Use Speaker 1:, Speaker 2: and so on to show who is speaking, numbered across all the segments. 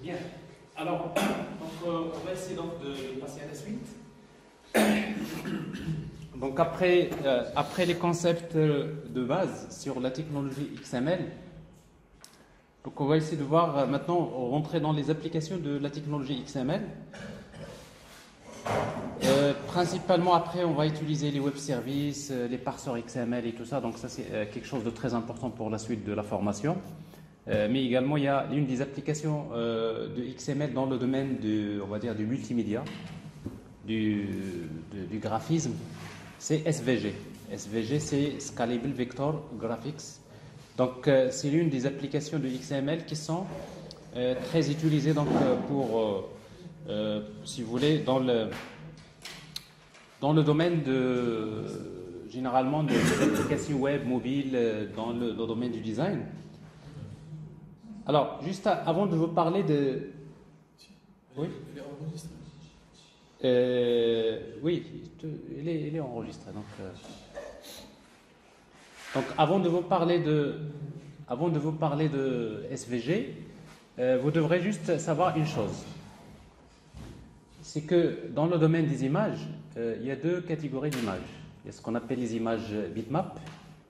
Speaker 1: Bien. Alors, on va essayer donc de passer à la suite. Donc après les concepts de base sur la technologie XML, donc on va essayer de voir maintenant rentrer dans les applications de la technologie XML. Principalement après on va utiliser les web services, les parseurs XML et tout ça, donc ça c'est quelque chose de très important pour la suite de la formation. Mais également il y a une des applications de XML dans le domaine on va dire du multimédia, du graphisme, c'est SVG. SVG c'est Scalable Vector Graphics. Donc c'est l'une des applications de XML qui sont très utilisées donc, pour, si vous voulez, dans le domaine généralement de l'application web, mobile, dans le domaine du design. Alors, juste avant de vous parler de... Oui, oui, il est enregistré. Donc, avant de vous parler de SVG, vous devrez juste savoir une chose. C'est que dans le domaine des images, il y a deux catégories d'images. Il y a ce qu'on appelle les images bitmap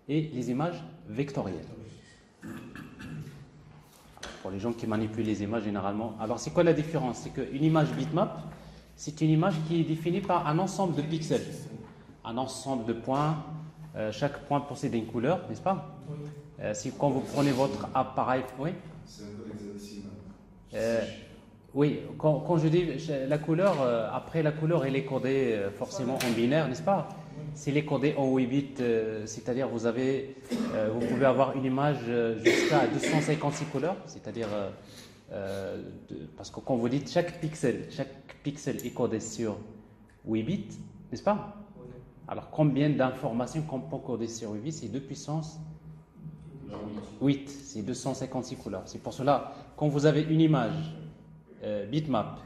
Speaker 1: et les images vectorielles. Pour les gens qui manipulent les images généralement. Alors, c'est quoi la différence? C'est qu'une image bitmap, c'est une image qui est définie par un ensemble de pixels, un ensemble de points. Chaque point possède une couleur, n'est-ce pas? Si quand vous prenez votre appareil, oui.
Speaker 2: C'est un code hexadécimal.
Speaker 1: Oui, quand je dis la couleur, après la couleur elle est codée forcément en binaire, n'est-ce pas? Si elle est codée en 8 bits, c'est-à-dire vous pouvez avoir une image jusqu'à 256 couleurs, c'est-à-dire parce que quand vous dites chaque pixel est codé sur 8 bits, n'est-ce pas? Alors combien d'informations qu'on peut coder sur 8 bits? C'est 2 puissance 8, c'est 256 couleurs. C'est pour cela, quand vous avez une image bitmap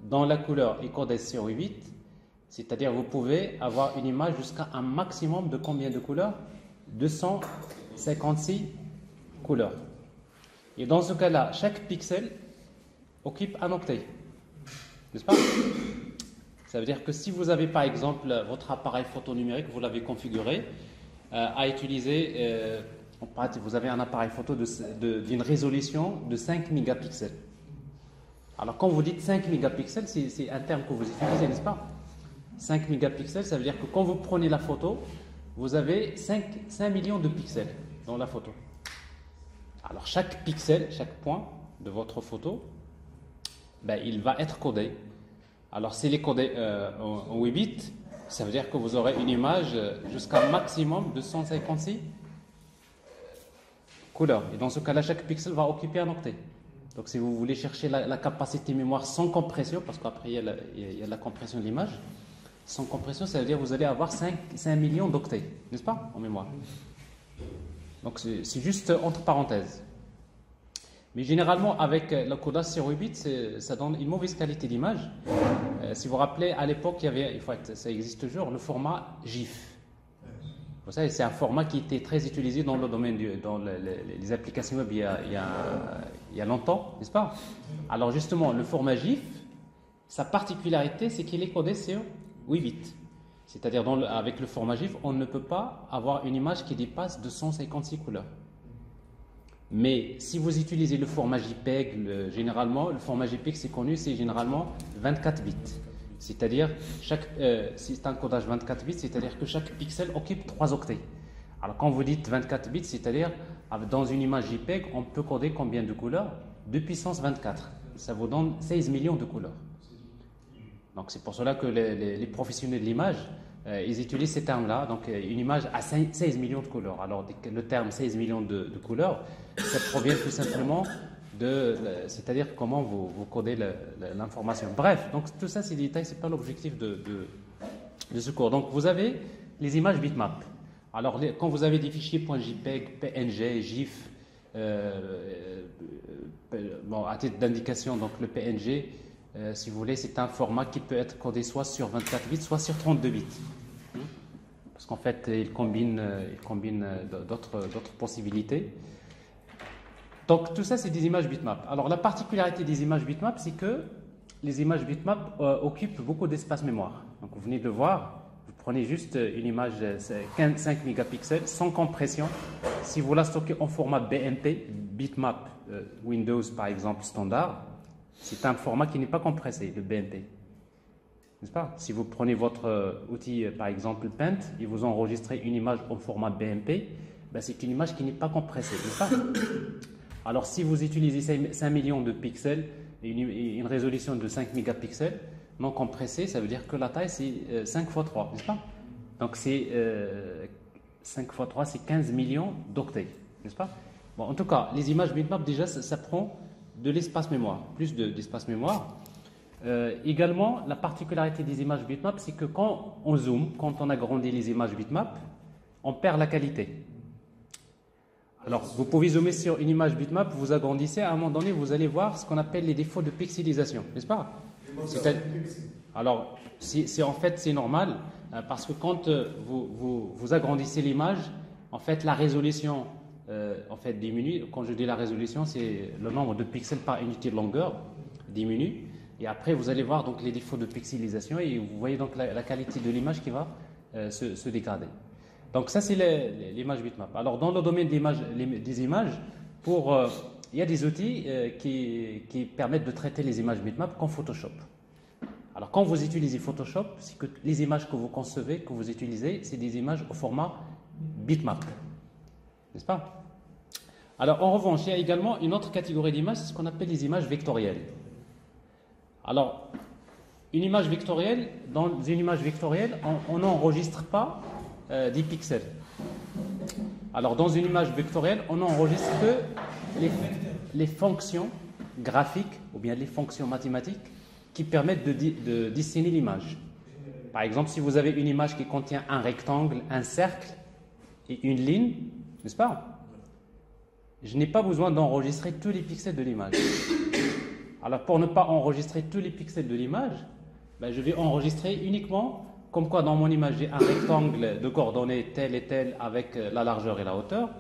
Speaker 1: dont la couleur est codée sur 8 bits, c'est-à-dire vous pouvez avoir une image jusqu'à un maximum de combien de couleurs? 256 couleurs. Et dans ce cas-là, chaque pixel occupe un octet, n'est-ce pas? Ça veut dire que si vous avez par exemple votre appareil photo numérique, vous l'avez configuré à utiliser, vous avez un appareil photo d'une résolution de 5 mégapixels. Alors quand vous dites 5 mégapixels, c'est un terme que vous utilisez, n'est-ce pas? 5 mégapixels, ça veut dire que quand vous prenez la photo, vous avez 5 millions de pixels dans la photo. Alors chaque pixel, chaque point de votre photo, il va être codé. Alors s'il est codé en 8 bits, ça veut dire que vous aurez une image jusqu'à un maximum de 156 couleurs. Et dans ce cas-là, chaque pixel va occuper un octet. Donc si vous voulez chercher la capacité mémoire sans compression, parce qu'après il y a la compression de l'image, sans compression, ça veut dire que vous allez avoir 5 millions d'octets, n'est-ce pas, en mémoire. Donc c'est juste entre parenthèses. Mais généralement, avec le codage sur 8 bits, ça donne une mauvaise qualité d'image. Si vous vous rappelez, à l'époque, ça existe toujours, le format GIF. Vous savez, c'est un format qui était très utilisé dans le domaine dans les applications web il y a longtemps, n'est-ce pas? Alors justement, le format GIF, sa particularité, c'est qu'il est codé sur 8 bits. C'est-à-dire, avec le format GIF, on ne peut pas avoir une image qui dépasse 256 couleurs. Mais si vous utilisez le format JPEG, généralement, le format JPEG, c'est connu, c'est généralement 24 bits. C'est-à-dire, c'est un codage 24 bits, c'est-à-dire que chaque pixel occupe 3 octets. Alors, quand vous dites 24 bits, c'est-à-dire, dans une image JPEG, on peut coder combien de couleurs? 2 puissance 24. Ça vous donne 16 millions de couleurs. Donc, c'est pour cela que les professionnels de l'image, ils utilisent ces termes-là. Donc, une image a 16 millions de couleurs. Alors, le terme 16 millions de couleurs, ça provient tout simplement c'est-à-dire comment vous codez l'information. Bref, donc tout ça, c'est des détails, ce n'est pas l'objectif de ce cours. Donc, vous avez les images bitmap. Alors, quand vous avez des fichiers .jpeg, PNG, GIF, à titre d'indication, donc le PNG, si vous voulez, c'est un format qui peut être codé soit sur 24 bits, soit sur 32 bits. Parce qu'en fait, il combine d'autres possibilités. Donc tout ça, c'est des images bitmap. Alors la particularité des images bitmap, c'est que les images bitmap occupent beaucoup d'espace mémoire. Donc vous venez de le voir, vous prenez juste une image 5 mégapixels sans compression. Si vous la stockez en format BMP, bitmap Windows par exemple standard, c'est un format qui n'est pas compressé, le BMP. N'est-ce pas? Si vous prenez votre outil par exemple Paint et vous enregistrez une image en format BMP, ben, c'est une image qui n'est pas compressée, n'est-ce pas? Alors si vous utilisez 5 millions de pixels et une résolution de 5 mégapixels non compressée, ça veut dire que la taille c'est 5 x 3, n'est-ce pas? Donc c'est 5 x 3, c'est 15 millions d'octets, n'est-ce pas? Bon, en tout cas, les images bitmap déjà ça prend de l'espace mémoire, plus d'espace mémoire. Également, la particularité des images bitmap, c'est que quand on zoome, quand on agrandit les images bitmap, on perd la qualité. Alors, vous pouvez zoomer sur une image bitmap, vous agrandissez, à un moment donné, vous allez voir ce qu'on appelle les défauts de pixelisation, n'est-ce pas? Alors, en fait, c'est normal, parce que quand vous agrandissez l'image, en fait, la résolution en fait, diminue. Quand je dis la résolution, c'est le nombre de pixels par unité de longueur diminue. Et après, vous allez voir donc les défauts de pixelisation et vous voyez donc la qualité de l'image qui va se dégrader. Donc ça, c'est l'image bitmap. Alors, dans le domaine des images, il y a des outils qui permettent de traiter les images bitmap comme Photoshop. Alors, quand vous utilisez Photoshop, c'est que les images que vous concevez, que vous utilisez, c'est des images au format bitmap. N'est-ce pas? Alors, en revanche, il y a également une autre catégorie d'images, c'est ce qu'on appelle les images vectorielles. Alors, une image vectorielle, dans une image vectorielle, on n'enregistre pas des pixels. Alors, dans une image vectorielle, on n'enregistre que les fonctions graphiques ou bien les fonctions mathématiques qui permettent de dessiner l'image. Par exemple, si vous avez une image qui contient un rectangle, un cercle et une ligne, n'est-ce pas? Je n'ai pas besoin d'enregistrer tous les pixels de l'image. Alors, pour ne pas enregistrer tous les pixels de l'image, ben, je vais enregistrer uniquement, comme quoi dans mon image, j'ai un rectangle de coordonnées tel et tel avec la largeur et la hauteur.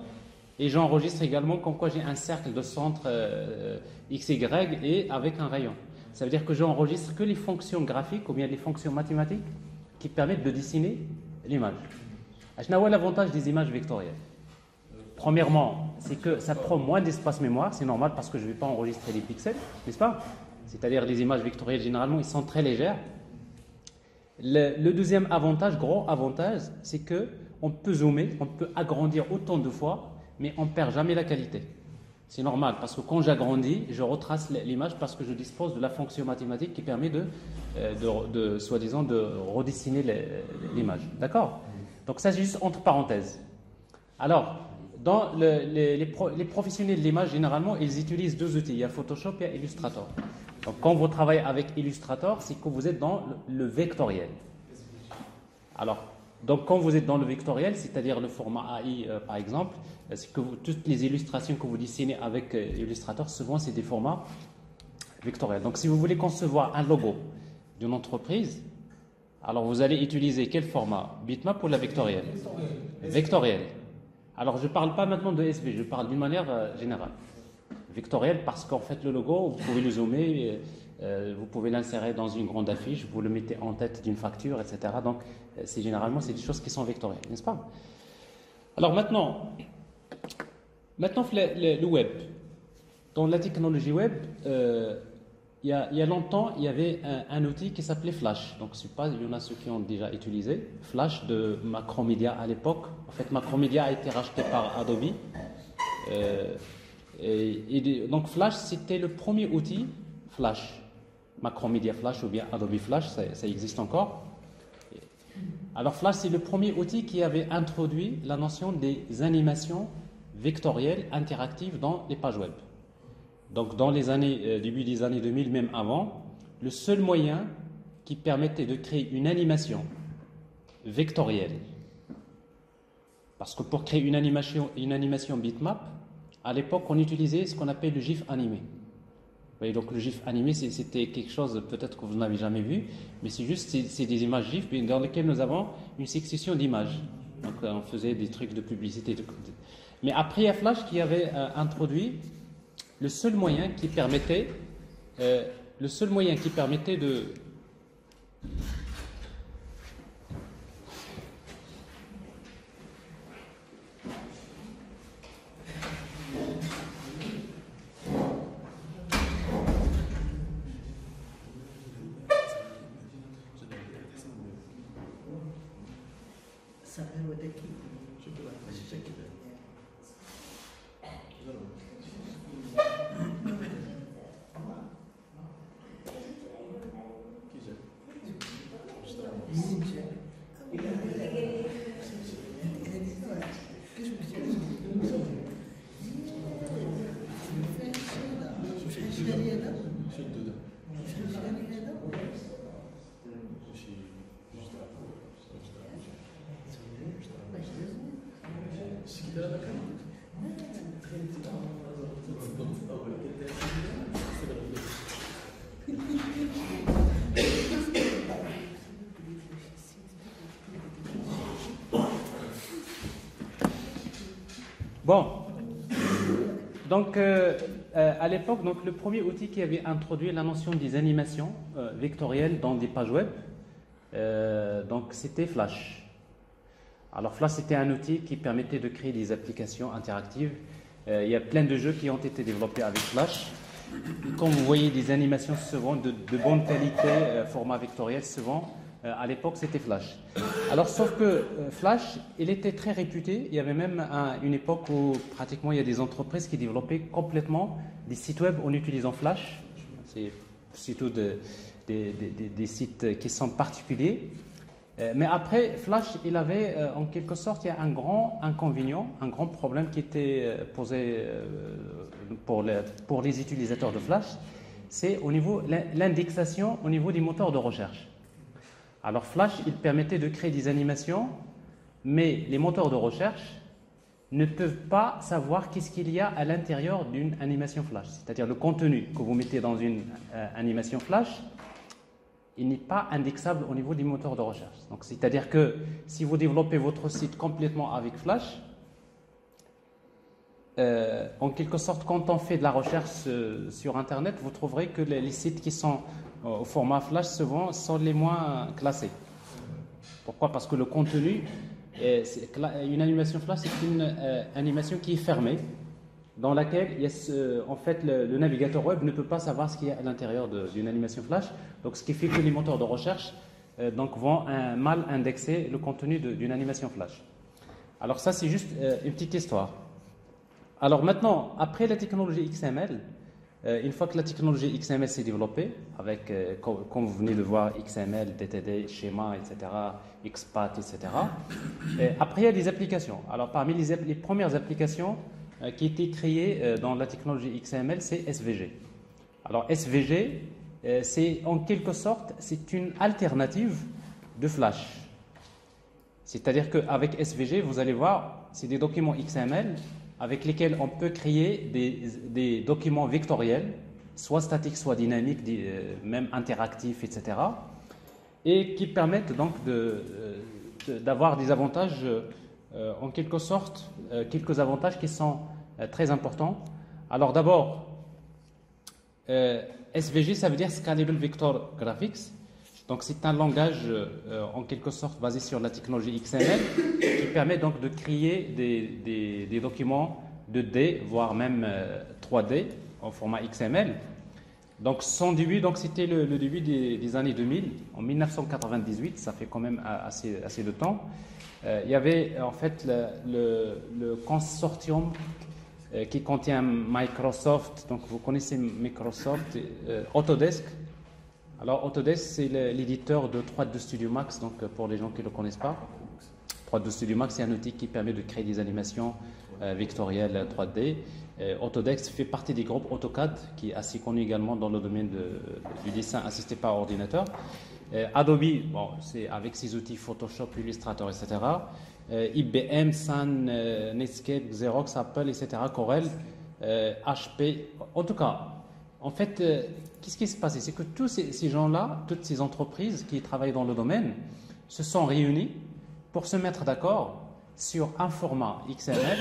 Speaker 1: Et j'enregistre également comme quoi j'ai un cercle de centre XY et avec un rayon. Ça veut dire que j'enregistre que les fonctions graphiques ou bien les fonctions mathématiques qui permettent de dessiner l'image. Quel est l'avantage des images vectorielles? Premièrement, c'est que ça prend moins d'espace mémoire, c'est normal parce que je ne vais pas enregistrer les pixels, n'est-ce pas? C'est-à-dire les images vectorielles, généralement, ils sont très légères. Le deuxième avantage, gros avantage, c'est qu'on peut zoomer, on peut agrandir autant de fois, mais on ne perd jamais la qualité. C'est normal, parce que quand j'agrandis, je retrace l'image parce que je dispose de la fonction mathématique qui permet soi-disant, de redessiner l'image. D'accord? Donc ça, c'est juste entre parenthèses. Alors, dans les professionnels de l'image, généralement, ils utilisent deux outils. Il y a Photoshop et il y a Illustrator. Donc, quand vous travaillez avec Illustrator, c'est que vous êtes dans le vectoriel. Alors, donc, quand vous êtes dans le vectoriel, c'est-à-dire le format AI, par exemple, c'est que toutes les illustrations que vous dessinez avec Illustrator, souvent, c'est des formats vectoriels. Donc, si vous voulez concevoir un logo d'une entreprise, alors vous allez utiliser quel format? Bitmap ou la vectoriel? Vectoriel. Alors, je ne parle pas maintenant de SV, je parle d'une manière générale. Vectoriel parce qu'en fait, le logo, vous pouvez le zoomer, vous pouvez l'insérer dans une grande affiche, vous le mettez en tête d'une facture, etc. Donc, généralement, c'est des choses qui sont vectorielles, n'est-ce pas? Alors maintenant le web. Dans la technologie web, il y a longtemps, il y avait un outil qui s'appelait Flash. Donc, je ne sais pas, il y en a ceux qui ont déjà utilisé. Flash de Macromedia à l'époque. En fait, Macromedia a été racheté par Adobe. Donc, Flash, c'était le premier outil Flash. Macromedia Flash ou bien Adobe Flash, ça existe encore. Alors, Flash, c'est le premier outil qui avait introduit la notion des animations vectorielles interactives dans les pages web. Donc, dans les début des années 2000, même avant, le seul moyen qui permettait de créer une animation vectorielle, parce que pour créer une animation bitmap, à l'époque, on utilisait ce qu'on appelle le GIF animé. Vous voyez, donc le GIF animé, c'était quelque chose peut-être que vous n'avez jamais vu, mais c'est juste c'est des images GIF dans lesquelles nous avons une succession d'images. Donc, on faisait des trucs de publicité. Mais après, il y a Flash qui avait introduit le seul moyen qui permettait, de Bon, donc à l'époque, donc le premier outil qui avait introduit la notion des animations vectorielles dans des pages web, donc c'était Flash. Alors Flash, c'était un outil qui permettait de créer des applications interactives. Il y a plein de jeux qui ont été développés avec Flash. Et quand vous voyez des animations souvent de bonne qualité, format vectoriel, souvent, à l'époque, c'était Flash. Alors, sauf que Flash, il était très réputé. Il y avait même une époque où pratiquement il y a des entreprises qui développaient complètement des sites web en utilisant Flash. C'est surtout des sites qui sont particuliers. Mais après, Flash, il avait en quelque sorte, il y a un grand inconvénient, un grand problème qui était posé pour les utilisateurs de Flash, c'est au niveau l'indexation au niveau des moteurs de recherche. Alors Flash, il permettait de créer des animations, mais les moteurs de recherche ne peuvent pas savoir qu'est-ce qu'il y a à l'intérieur d'une animation Flash. C'est-à-dire le contenu que vous mettez dans une animation Flash, il n'est pas indexable au niveau des moteurs de recherche. Donc, c'est-à-dire que si vous développez votre site complètement avec Flash, en quelque sorte, quand on fait de la recherche sur Internet, vous trouverez que les sites qui sont au format Flash souvent sont les moins classés. Pourquoi? Parce que le contenu, une animation Flash, c'est une animation qui est fermée, dans laquelle il y a en fait, le navigateur web ne peut pas savoir ce qu'il y a à l'intérieur d'une animation Flash. Donc, ce qui fait que les moteurs de recherche donc, vont mal indexer le contenu d'une animation Flash. Alors ça, c'est juste une petite histoire. Alors maintenant, après la technologie XML, une fois que la technologie XML s'est développée, avec, comme vous venez de voir, XML, DTD, schéma, etc., XPath, etc., après il y a des applications. Alors parmi les premières applications qui étaient créées dans la technologie XML, c'est SVG. Alors SVG, c'est en quelque sorte, c'est une alternative de Flash. C'est-à-dire qu'avec SVG, vous allez voir, c'est des documents XML avec lesquels on peut créer des documents vectoriels, soit statiques, soit dynamiques, même interactifs, etc., et qui permettent donc d'avoir des avantages, en quelque sorte, quelques avantages qui sont très importants. Alors d'abord, SVG, ça veut dire Scalable Vector Graphics. Donc c'est un langage en quelque sorte basé sur la technologie XML qui permet donc de créer des documents 2D, voire même 3D en format XML. Donc son début, donc c'était le début des années 2000, en 1998, ça fait quand même assez de temps. Il y avait en fait le consortium qui contient Microsoft, donc vous connaissez Microsoft, Autodesk. Alors Autodesk, c'est l'éditeur de 3D Studio Max, donc pour les gens qui ne le connaissent pas. 3D Studio Max, c'est un outil qui permet de créer des animations vectorielles 3D. Autodesk fait partie des groupes AutoCAD, qui est assez connu également dans le domaine du dessin assisté par ordinateur. Adobe, bon, c'est avec ses outils Photoshop, Illustrator, etc. IBM, Sun, Netscape, Xerox, Apple, etc. Corel, HP. En tout cas, en fait, qu'est-ce qui s'est passé? C'est que tous ces gens-là, toutes ces entreprises qui travaillent dans le domaine, se sont réunis pour se mettre d'accord sur un format XML,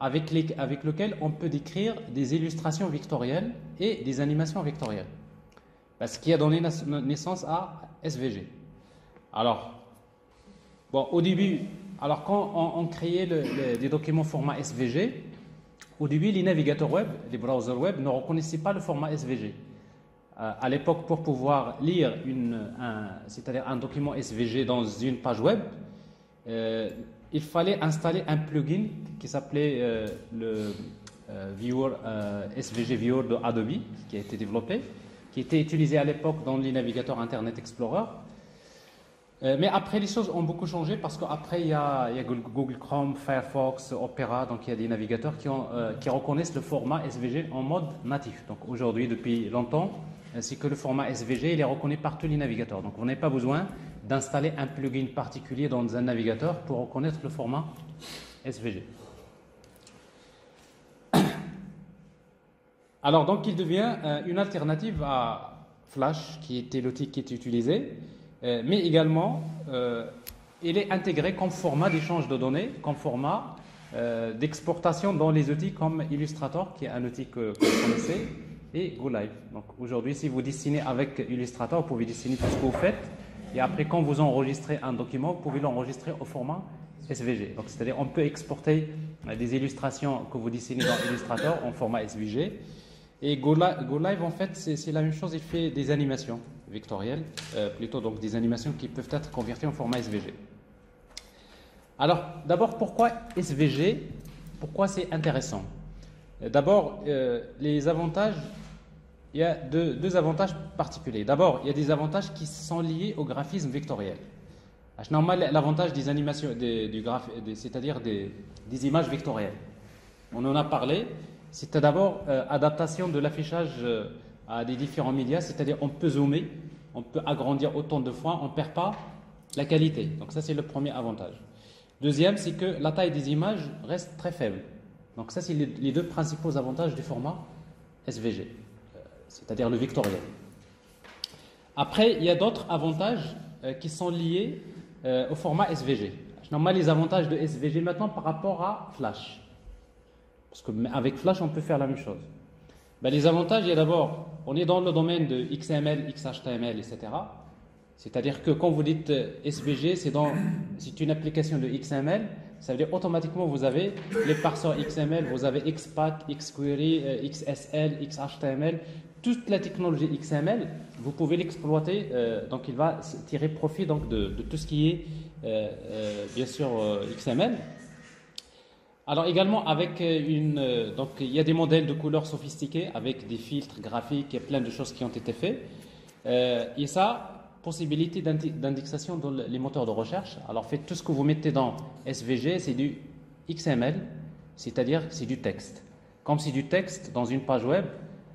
Speaker 1: avec lequel on peut décrire des illustrations vectorielles et des animations vectorielles. Ce qui a donné naissance à SVG. Alors, bon, au début, alors quand on créait des documents format SVG, au début, les navigateurs web, les browsers web ne reconnaissaient pas le format SVG. À l'époque, pour pouvoir lire c'est-à-dire un document SVG dans une page web, il fallait installer un plugin qui s'appelait le Viewer, SVG Viewer de Adobe, qui a été développé, qui était utilisé à l'époque dans les navigateurs Internet Explorer. Mais après, les choses ont beaucoup changé parce qu'après, il y a Google Chrome, Firefox, Opera, donc il y a des navigateurs qui reconnaissent le format SVG en mode natif. Donc aujourd'hui, depuis longtemps, c'est que le format SVG il est reconnu par tous les navigateurs. Donc vous n'avez pas besoin d'installer un plugin particulier dans un navigateur pour reconnaître le format SVG. Alors donc il devient une alternative à Flash, qui était l'outil qui était utilisé, mais également il est intégré comme format d'échange de données, comme format d'exportation dans les outils comme Illustrator, qui est un outil que vous connaissez, et GoLive. Donc aujourd'hui, si vous dessinez avec Illustrator, vous pouvez dessiner tout ce que vous faites, et après quand vous enregistrez un document, vous pouvez l'enregistrer au format SVG. Donc c'est-à-dire on peut exporter des illustrations que vous dessinez dans Illustrator en format SVG. Et GoLive, en fait, c'est la même chose, il fait des animations vectorielles, plutôt donc des animations qui peuvent être converties en format SVG. Alors, d'abord, pourquoi SVG? Pourquoi c'est intéressant? D'abord, les avantages, il y a deux avantages particuliers. D'abord, il y a des avantages qui sont liés au graphisme vectoriel. Normal, l'avantage des animations, c'est-à-dire des images vectorielles. On en a parlé. C'est d'abord adaptation de l'affichage à des différents médias, c'est-à-dire on peut zoomer, on peut agrandir autant de fois, on ne perd pas la qualité. Donc ça, c'est le premier avantage. Deuxième, c'est que la taille des images reste très faible. Donc ça, c'est les deux principaux avantages du format SVG, c'est-à-dire le vectoriel. Après, il y a d'autres avantages qui sont liés au format SVG. Normalement, les avantages de SVG maintenant par rapport à Flash. Parce qu'avec Flash, on peut faire la même chose. Les avantages, il y a d'abord, on est dans le domaine de XML, XHTML, etc. C'est-à-dire que quand vous dites SVG, c'est une application de XML, ça veut dire automatiquement vous avez les parseurs XML, vous avez XPath, XQuery, XSL, XHTML, toute la technologie XML, vous pouvez l'exploiter, donc il va tirer profit donc, de tout ce qui est bien sûr XML. Alors également avec donc il y a des modèles de couleurs sophistiqués avec des filtres graphiques et plein de choses qui ont été faites. Et ça, possibilité d'indexation dans les moteurs de recherche. Alors faites tout ce que vous mettez dans SVG, c'est du XML, c'est-à-dire c'est du texte. Comme c'est du texte dans une page web,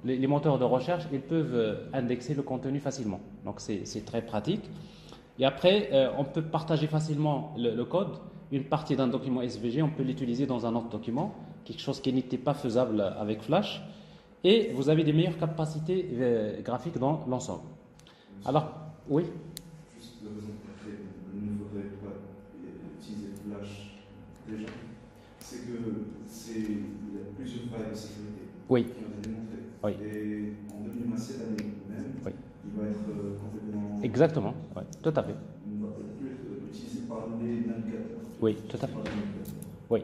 Speaker 1: les moteurs de recherche, ils peuvent indexer le contenu facilement. Donc c'est très pratique. Et après, on peut partager facilement le code. Une partie d'un document SVG, on peut l'utiliser dans un autre document, quelque chose qui n'était pas faisable avec Flash, et vous avez des meilleures capacités graphiques dans l'ensemble. Alors, oui.
Speaker 2: Juste la raison pour laquelle il ne faudrait pas utiliser Flash déjà, c'est qu'il y a plusieurs failles de sécurité
Speaker 1: Oui.
Speaker 2: qui ont été démontrées.
Speaker 1: Oui.
Speaker 2: Et en 2027 année même,
Speaker 1: oui.
Speaker 2: Il va être complètement...
Speaker 1: Exactement, oui, tout à fait.
Speaker 2: Il va plus être utilisé par les navigateurs.
Speaker 1: Oui, tout à fait. Oui.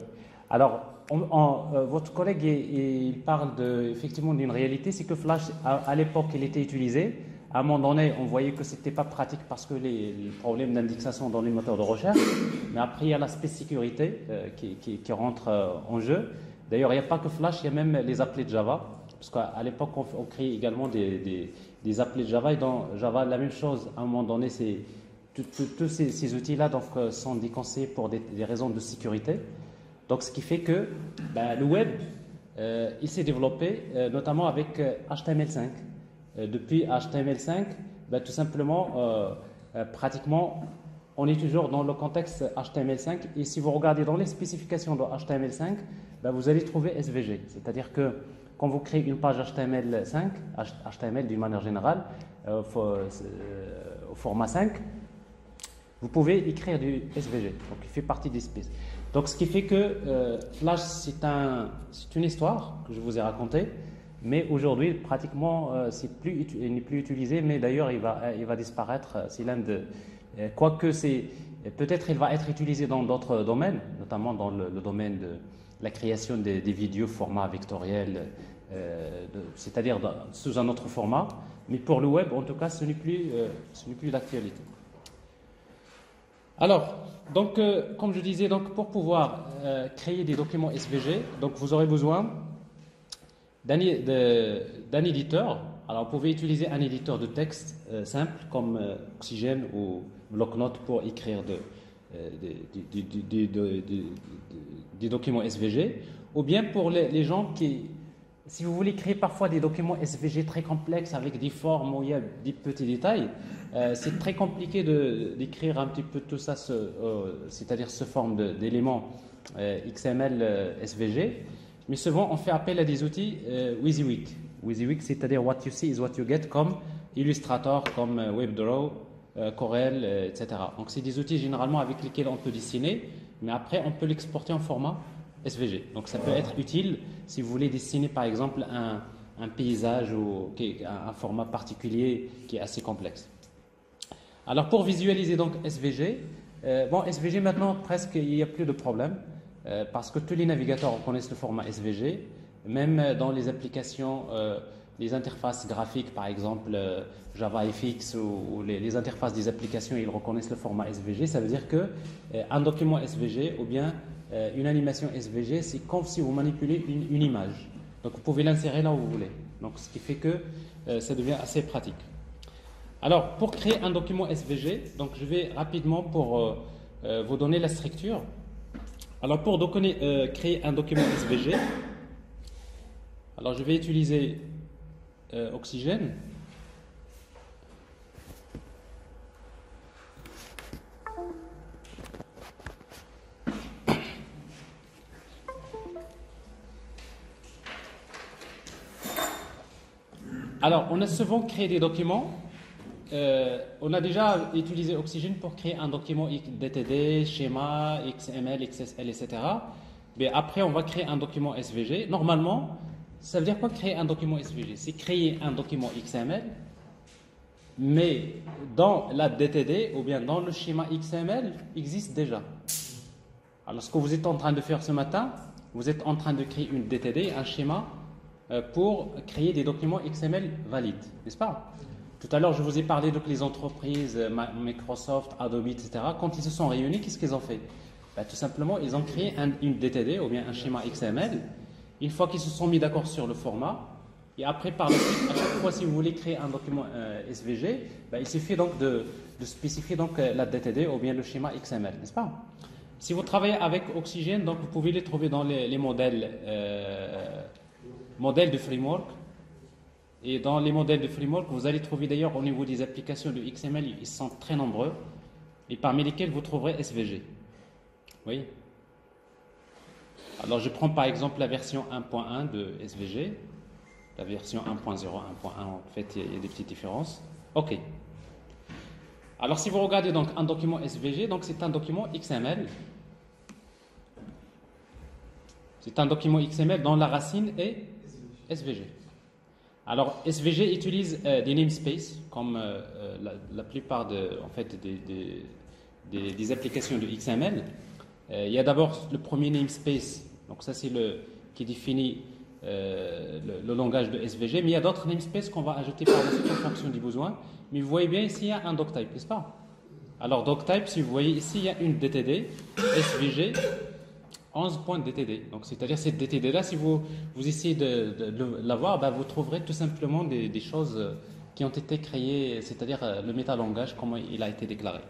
Speaker 1: Alors, votre collègue il parle effectivement d'une réalité, c'est que Flash, à l'époque, il était utilisé. À un moment donné, on voyait que ce n'était pas pratique parce que les problèmes d'indexation dans les moteurs de recherche. Mais après, il y a l'aspect sécurité qui rentre en jeu. D'ailleurs, il n'y a pas que Flash, il y a même les applis de Java. Parce qu'à l'époque, on crée également des applis de Java. Et dans Java, la même chose, à un moment donné, c'est... Tous ces outils-là sont déconseillés pour des raisons de sécurité. Donc, ce qui fait que le web, il s'est développé notamment avec HTML5. Depuis HTML5, tout simplement, pratiquement, on est toujours dans le contexte HTML5. Et si vous regardez dans les spécifications de HTML5, vous allez trouver SVG. C'est-à-dire que quand vous créez une page HTML5, HTML d'une manière générale, au format 5, vous pouvez écrire du SVG. Donc, il fait partie des spaces. Donc, ce qui fait que Flash, c'est une histoire que je vous ai racontée, mais aujourd'hui, pratiquement, il n'est plus utilisé, mais d'ailleurs, il va disparaître. C'est l'un de. Quoique, peut-être il va être utilisé dans d'autres domaines, notamment dans le domaine de la création des vidéos format vectoriel, c'est-à-dire sous un autre format. Mais pour le web, en tout cas, ce n'est plus d'actualité. Alors, donc, comme je disais, donc, pour pouvoir créer des documents SVG, donc, vous aurez besoin d'un éditeur. Alors, vous pouvez utiliser un éditeur de texte simple comme Oxygène ou Bloc-Notes pour écrire des documents SVG, ou bien pour les gens qui, si vous voulez créer parfois des documents SVG très complexes avec des formes où il y a des petits détails, c'est très compliqué d'écrire un petit peu tout ça, c'est-à-dire ce forme d'éléments XML SVG. Mais souvent, on fait appel à des outils WYSIWYG. WYSIWYG, c'est-à-dire what you see is what you get, comme Illustrator, comme WebDraw, Corel, etc. Donc, c'est des outils généralement avec lesquels on peut dessiner, mais après, on peut l'exporter en format SVG. Donc, ça peut être utile si vous voulez dessiner, par exemple, un paysage ou un format particulier qui est assez complexe. Alors, pour visualiser donc SVG, SVG maintenant, presque, il n'y a plus de problème. Parce que tous les navigateurs reconnaissent le format SVG, même dans les applications, les interfaces graphiques, par exemple JavaFX ou les interfaces des applications, ils reconnaissent le format SVG. Ça veut dire qu'un document SVG ou bien une animation SVG, c'est comme si vous manipulez une image. Donc vous pouvez l'insérer là où vous voulez. Donc ce qui fait que ça devient assez pratique. Alors pour créer un document SVG, donc je vais rapidement pour vous donner la structure. Alors pour créer un document SVG, alors je vais utiliser Oxygène. Alors on a souvent créé des documents. On a déjà utilisé Oxygène pour créer un document DTD, schéma, XML, XSL, etc. Mais après, on va créer un document SVG. Normalement, ça veut dire quoi créer un document SVG? C'est créer un document XML, mais dans la DTD ou bien dans le schéma XML existe déjà. Alors, ce que vous êtes en train de faire ce matin, vous êtes en train de créer une DTD, un schéma pour créer des documents XML valides, n'est-ce pas? Tout à l'heure, je vous ai parlé de les entreprises, Microsoft, Adobe, etc. Quand ils se sont réunis, qu'est-ce qu'ils ont fait? Tout simplement, ils ont créé une DTD ou bien un schéma XML. Une fois qu'ils se sont mis d'accord sur le format, et après, par la suite, à chaque fois, si vous voulez créer un document SVG, il suffit donc de spécifier donc, la DTD ou bien le schéma XML, n'est-ce pas? Si vous travaillez avec Oxygène, donc vous pouvez les trouver dans les modèles de framework. Et dans les modèles de framework, vous allez trouver d'ailleurs au niveau des applications de XML, ils sont très nombreux, et parmi lesquels vous trouverez SVG. Oui. Alors je prends par exemple la version 1.1 de SVG, la version 1.0, 1.1, en fait il y a des petites différences. Ok. Alors si vous regardez donc un document SVG, donc c'est un document XML. C'est un document XML dont la racine est SVG. Alors, SVG utilise des namespaces, comme la plupart des applications de XML. Il y a d'abord le premier namespace, donc ça c'est qui définit le langage de SVG, mais il y a d'autres namespaces qu'on va ajouter par la suite en fonction du besoin. Mais vous voyez bien ici, il y a un doctype, n'est-ce pas? Alors, doctype, si vous voyez ici, il y a une DTD, SVG, 11.DTD. Donc, c'est-à-dire cette DTD-là, si vous essayez de l'avoir, vous trouverez tout simplement des choses qui ont été créées, c'est-à-dire le métalangage, comment il a été déclaré.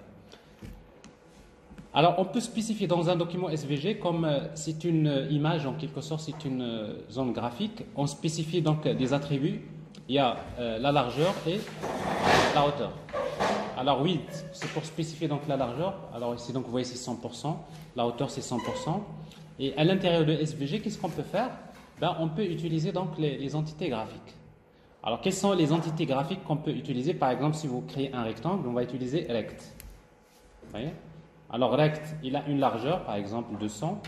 Speaker 1: Alors, on peut spécifier dans un document SVG, comme c'est une image, en quelque sorte, c'est une zone graphique, on spécifie donc des attributs. Il y a la largeur et la hauteur. Alors, width, c'est pour spécifier donc la largeur. Alors, ici, donc, vous voyez, c'est 100%. La hauteur, c'est 100%. Et à l'intérieur de SVG, qu'est-ce qu'on peut faire? On peut utiliser donc les entités graphiques. Alors, quelles sont les entités graphiques qu'on peut utiliser? Par exemple, si vous créez un rectangle, on va utiliser rect. Voyez? Alors rect, il a une largeur, par exemple, de 100,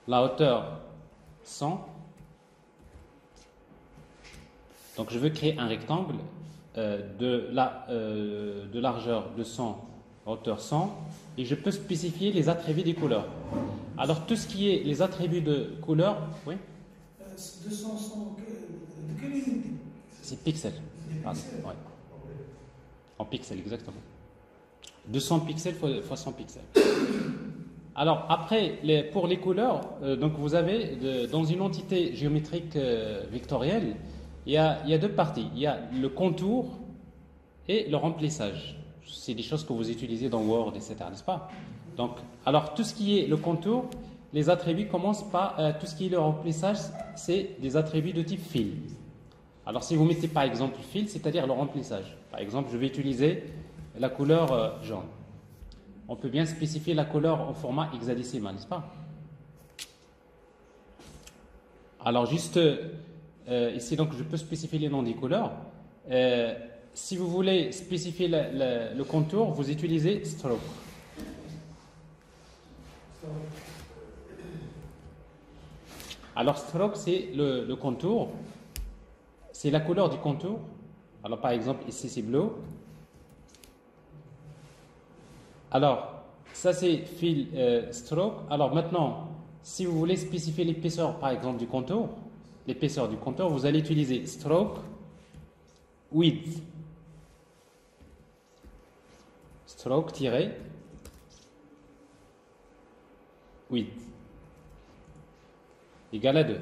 Speaker 1: la hauteur 100. Donc je veux créer un rectangle de largeur de 100, hauteur 100, et je peux spécifier les attributs des couleurs. Alors tout ce qui est les attributs de couleur, oui,
Speaker 3: 200, de quelle unité?
Speaker 1: c'est pixels. Pardon, ouais. En pixels, exactement. 200 pixels fois 100 pixels. Alors après, pour les couleurs, donc vous avez dans une entité géométrique vectorielle, il y a deux parties. Il y a le contour et le remplissage. C'est des choses que vous utilisez dans Word, etc., n'est-ce pas? Donc, alors tout ce qui est le contour, les attributs commencent par tout ce qui est le remplissage, c'est des attributs de type fill. Alors si vous mettez par exemple fill, c'est-à-dire le remplissage. Par exemple, je vais utiliser la couleur jaune. On peut bien spécifier la couleur en format hexadécimal, n'est-ce pas? Alors juste ici, donc je peux spécifier les noms des couleurs. Si vous voulez spécifier le contour, vous utilisez stroke. Alors stroke, c'est le contour, c'est la couleur du contour. Alors par exemple ici c'est bleu. Alors ça c'est fill stroke. Alors maintenant, si vous voulez spécifier l'épaisseur par exemple du contour, vous allez utiliser stroke width. Stroke tiré width égale à 2.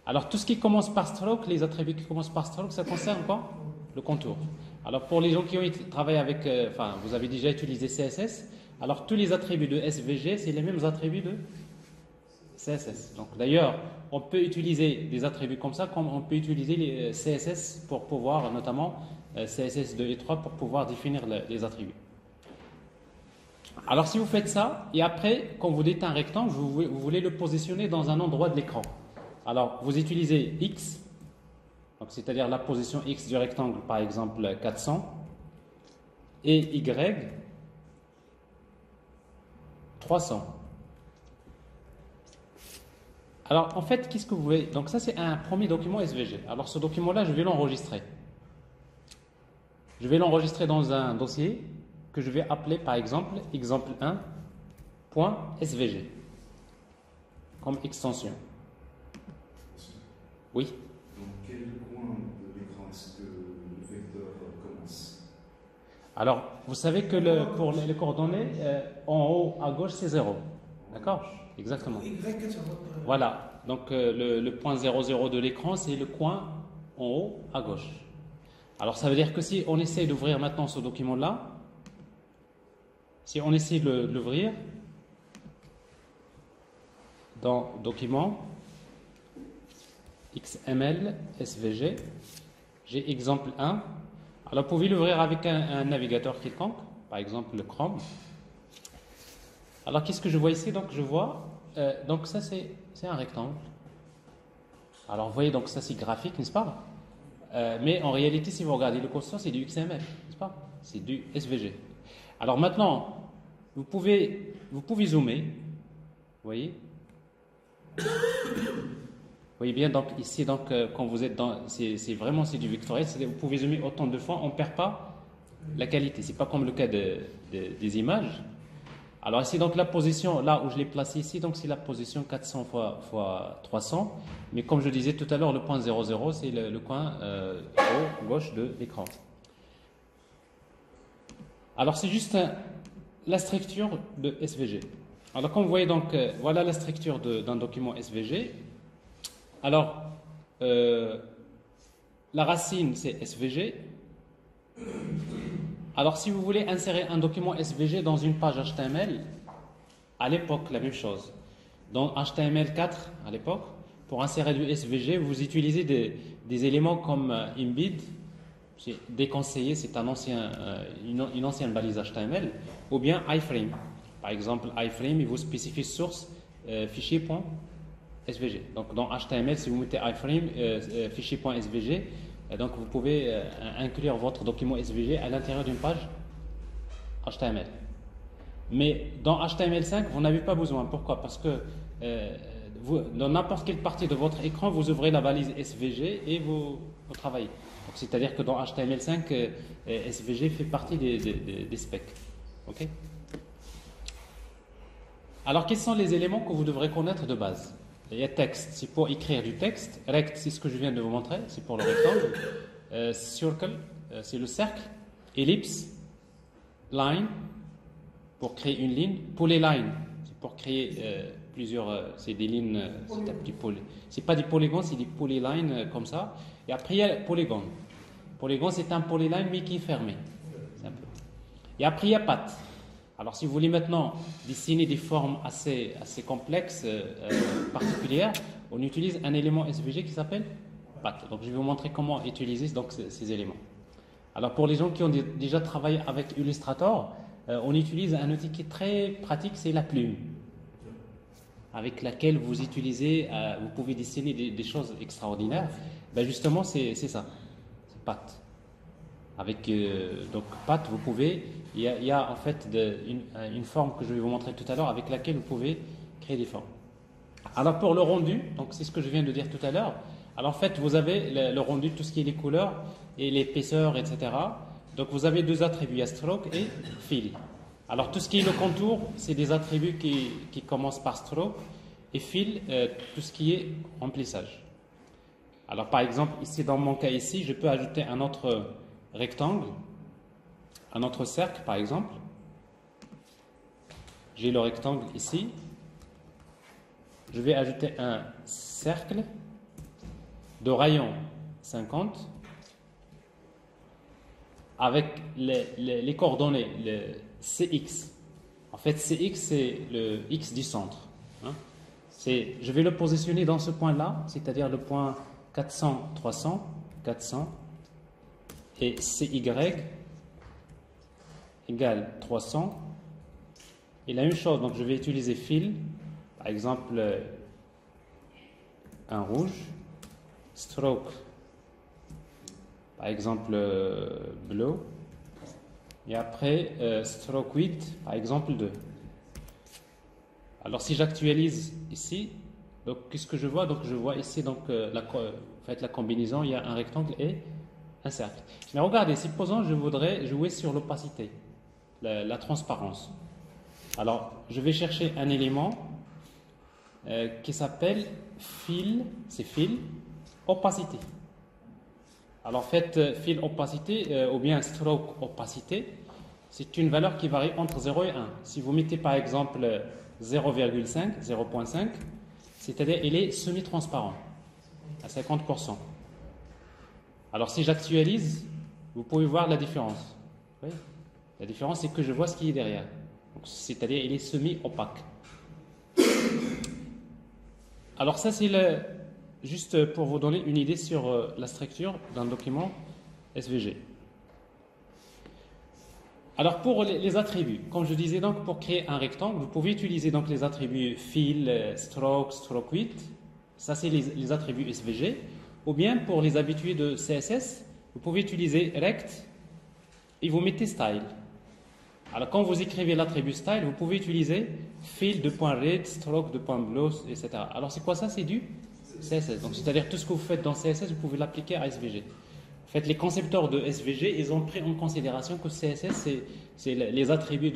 Speaker 1: Alors tout ce qui commence par stroke, les attributs qui commencent par stroke, ça concerne quoi? Le contour. Alors pour les gens qui ont travaillé avec, vous avez déjà utilisé CSS, alors tous les attributs de SVG, c'est les mêmes attributs de CSS. Donc d'ailleurs, on peut utiliser des attributs comme ça, comme on peut utiliser les CSS pour pouvoir, notamment CSS 2 et 3, pour pouvoir définir les attributs. Alors si vous faites ça, et après, quand vous dites un rectangle, vous voulez le positionner dans un endroit de l'écran. Alors vous utilisez X, c'est-à-dire la position X du rectangle, par exemple 400, et Y 300. Alors en fait, qu'est-ce que vous voyez? Donc ça c'est un premier document SVG. Alors ce document-là, je vais l'enregistrer. Je vais l'enregistrer dans un dossier que je vais appeler par exemple exemple1.svg comme extension. Oui.
Speaker 2: Dans quel coin de l'écran est-ce que le vecteur commence?
Speaker 1: Alors, vous savez que pour les coordonnées, en haut à gauche c'est 0. D'accord? Exactement. Voilà. Donc le point 00 de l'écran, c'est le coin en haut à gauche. Alors ça veut dire que si on essaie d'ouvrir maintenant ce document-là, si on essaie de l'ouvrir dans document XML SVG, j'ai exemple 1. Alors vous pouvez l'ouvrir avec un navigateur quelconque, par exemple le Chrome. Alors qu'est-ce que je vois ici? Donc je vois, donc ça c'est un rectangle. Alors vous voyez, donc ça c'est graphique, n'est-ce pas? Mais en réalité, si vous regardez le code source, c'est du XML, n'est-ce pas? C'est du SVG. Alors maintenant, vous pouvez zoomer, vous voyez? Vous voyez bien, donc ici, donc, quand vous êtes dans, c'est du vectoriel, vous pouvez zoomer autant de fois, on ne perd pas la qualité. C'est pas comme le cas des images. Alors ici, donc la position, là où je l'ai placé ici, donc c'est la position 400 fois 300. Mais comme je disais tout à l'heure, le point 00, c'est le coin haut gauche de l'écran. Alors c'est juste la structure de SVG. Alors comme vous voyez, donc voilà la structure d'un document SVG. Alors la racine c'est SVG. Alors si vous voulez insérer un document SVG dans une page HTML, à l'époque la même chose. Dans HTML4 à l'époque, pour insérer du SVG, vous utilisez des éléments comme embed. C'est déconseillé, c'est une ancienne balise HTML, ou bien iframe. Par exemple, iframe, il vous spécifie source fichier.svg. Donc dans HTML, si vous mettez iframe fichier.svg, donc vous pouvez inclure votre document SVG à l'intérieur d'une page HTML. Mais dans HTML5, vous n'avez pas besoin. Pourquoi? Parce que dans n'importe quelle partie de votre écran, vous ouvrez la valise SVG et vous travaillez. C'est-à-dire que dans HTML5, SVG fait partie des specs. Ok? Alors, quels sont les éléments que vous devrez connaître de base? Il y a texte, c'est pour écrire du texte. Rect, c'est ce que je viens de vous montrer, c'est pour le rectangle. Circle, c'est le cercle. Ellipse, line, pour créer une ligne. Polyline, c'est pour créer plusieurs. C'est des lignes. C'est pas des polygons, c'est des polylines comme ça. Et après, il y a polygone. Polygone, c'est un polyline mais qui est fermé. Et après, il y a patte. Alors, si vous voulez maintenant dessiner des formes assez complexes, particulières, on utilise un élément SVG qui s'appelle patte. Donc, je vais vous montrer comment utiliser donc, ces éléments. Alors, pour les gens qui ont déjà travaillé avec Illustrator, on utilise un outil qui est très pratique, c'est la plume, avec laquelle vous utilisez, vous pouvez dessiner des choses extraordinaires. Ben justement, c'est ça, c'est patte. Avec donc patte, vous pouvez, il y a en fait une forme que je vais vous montrer tout à l'heure avec laquelle vous pouvez créer des formes. Alors pour le rendu, donc c'est ce que je viens de dire tout à l'heure. Alors en fait, vous avez le rendu, tout ce qui est les couleurs et l'épaisseur, etc. Donc vous avez deux attributs, il y a stroke et fill. Alors tout ce qui est le contour, c'est des attributs qui commencent par stroke et fill, tout ce qui est remplissage. Alors par exemple, ici dans mon cas ici, je peux ajouter un autre rectangle, un autre cercle par exemple. J'ai le rectangle ici. Je vais ajouter un cercle de rayon 50 avec les coordonnées, le CX. En fait, CX, c'est le X du centre. Hein. Je vais le positionner dans ce point-là, c'est-à-dire le point 400, 300, 400, et CY égale 300. Et la même chose, donc je vais utiliser fill, par exemple un rouge, stroke, par exemple bleu, et après stroke 8, par exemple 2. Alors si j'actualise ici, donc qu'est-ce que je vois? Donc je vois ici donc la combinaison, il y a un rectangle et un cercle. Mais regardez, supposons je voudrais jouer sur l'opacité, la transparence. Alors je vais chercher un élément qui s'appelle fill, c'est fill opacité. Alors en fait, fill opacité ou bien stroke opacité, c'est une valeur qui varie entre 0 et 1. Si vous mettez par exemple 0,5, 0,5, c'est-à-dire il est semi-transparent à 50%. Alors si j'actualise, vous pouvez voir la différence. Oui. La différence, c'est que je vois ce qui est derrière. C'est-à-dire il est semi-opaque. Alors ça, c'est juste pour vous donner une idée sur la structure d'un document SVG. Alors pour les attributs, comme je disais donc, pour créer un rectangle, vous pouvez utiliser donc les attributs fill, stroke, stroke width. Ça, c'est les attributs SVG. Ou bien pour les habitués de CSS, vous pouvez utiliser rect et vous mettez style. Alors quand vous écrivez l'attribut style, vous pouvez utiliser fill de point red, stroke de point blue, etc. Alors c'est quoi ça? C'est du CSS. Donc c'est-à-dire tout ce que vous faites dans CSS, vous pouvez l'appliquer à SVG. En fait, les concepteurs de SVG, ils ont pris en considération que CSS, c'est les attributs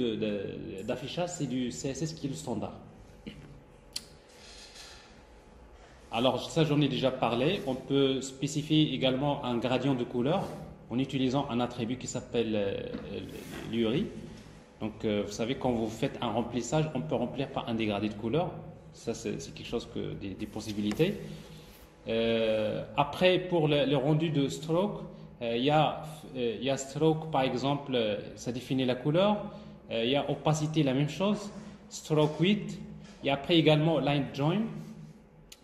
Speaker 1: d'affichage, c'est du CSS qui est le standard. Alors ça, j'en ai déjà parlé. On peut spécifier également un gradient de couleur en utilisant un attribut qui s'appelle l'URI. Donc vous savez, quand vous faites un remplissage, on peut remplir par un dégradé de couleur. Ça, c'est quelque chose des possibilités. Après, pour le rendu de stroke, il y a stroke, par exemple, ça définit la couleur. Il y a opacité, la même chose. Stroke width. Et après également line join.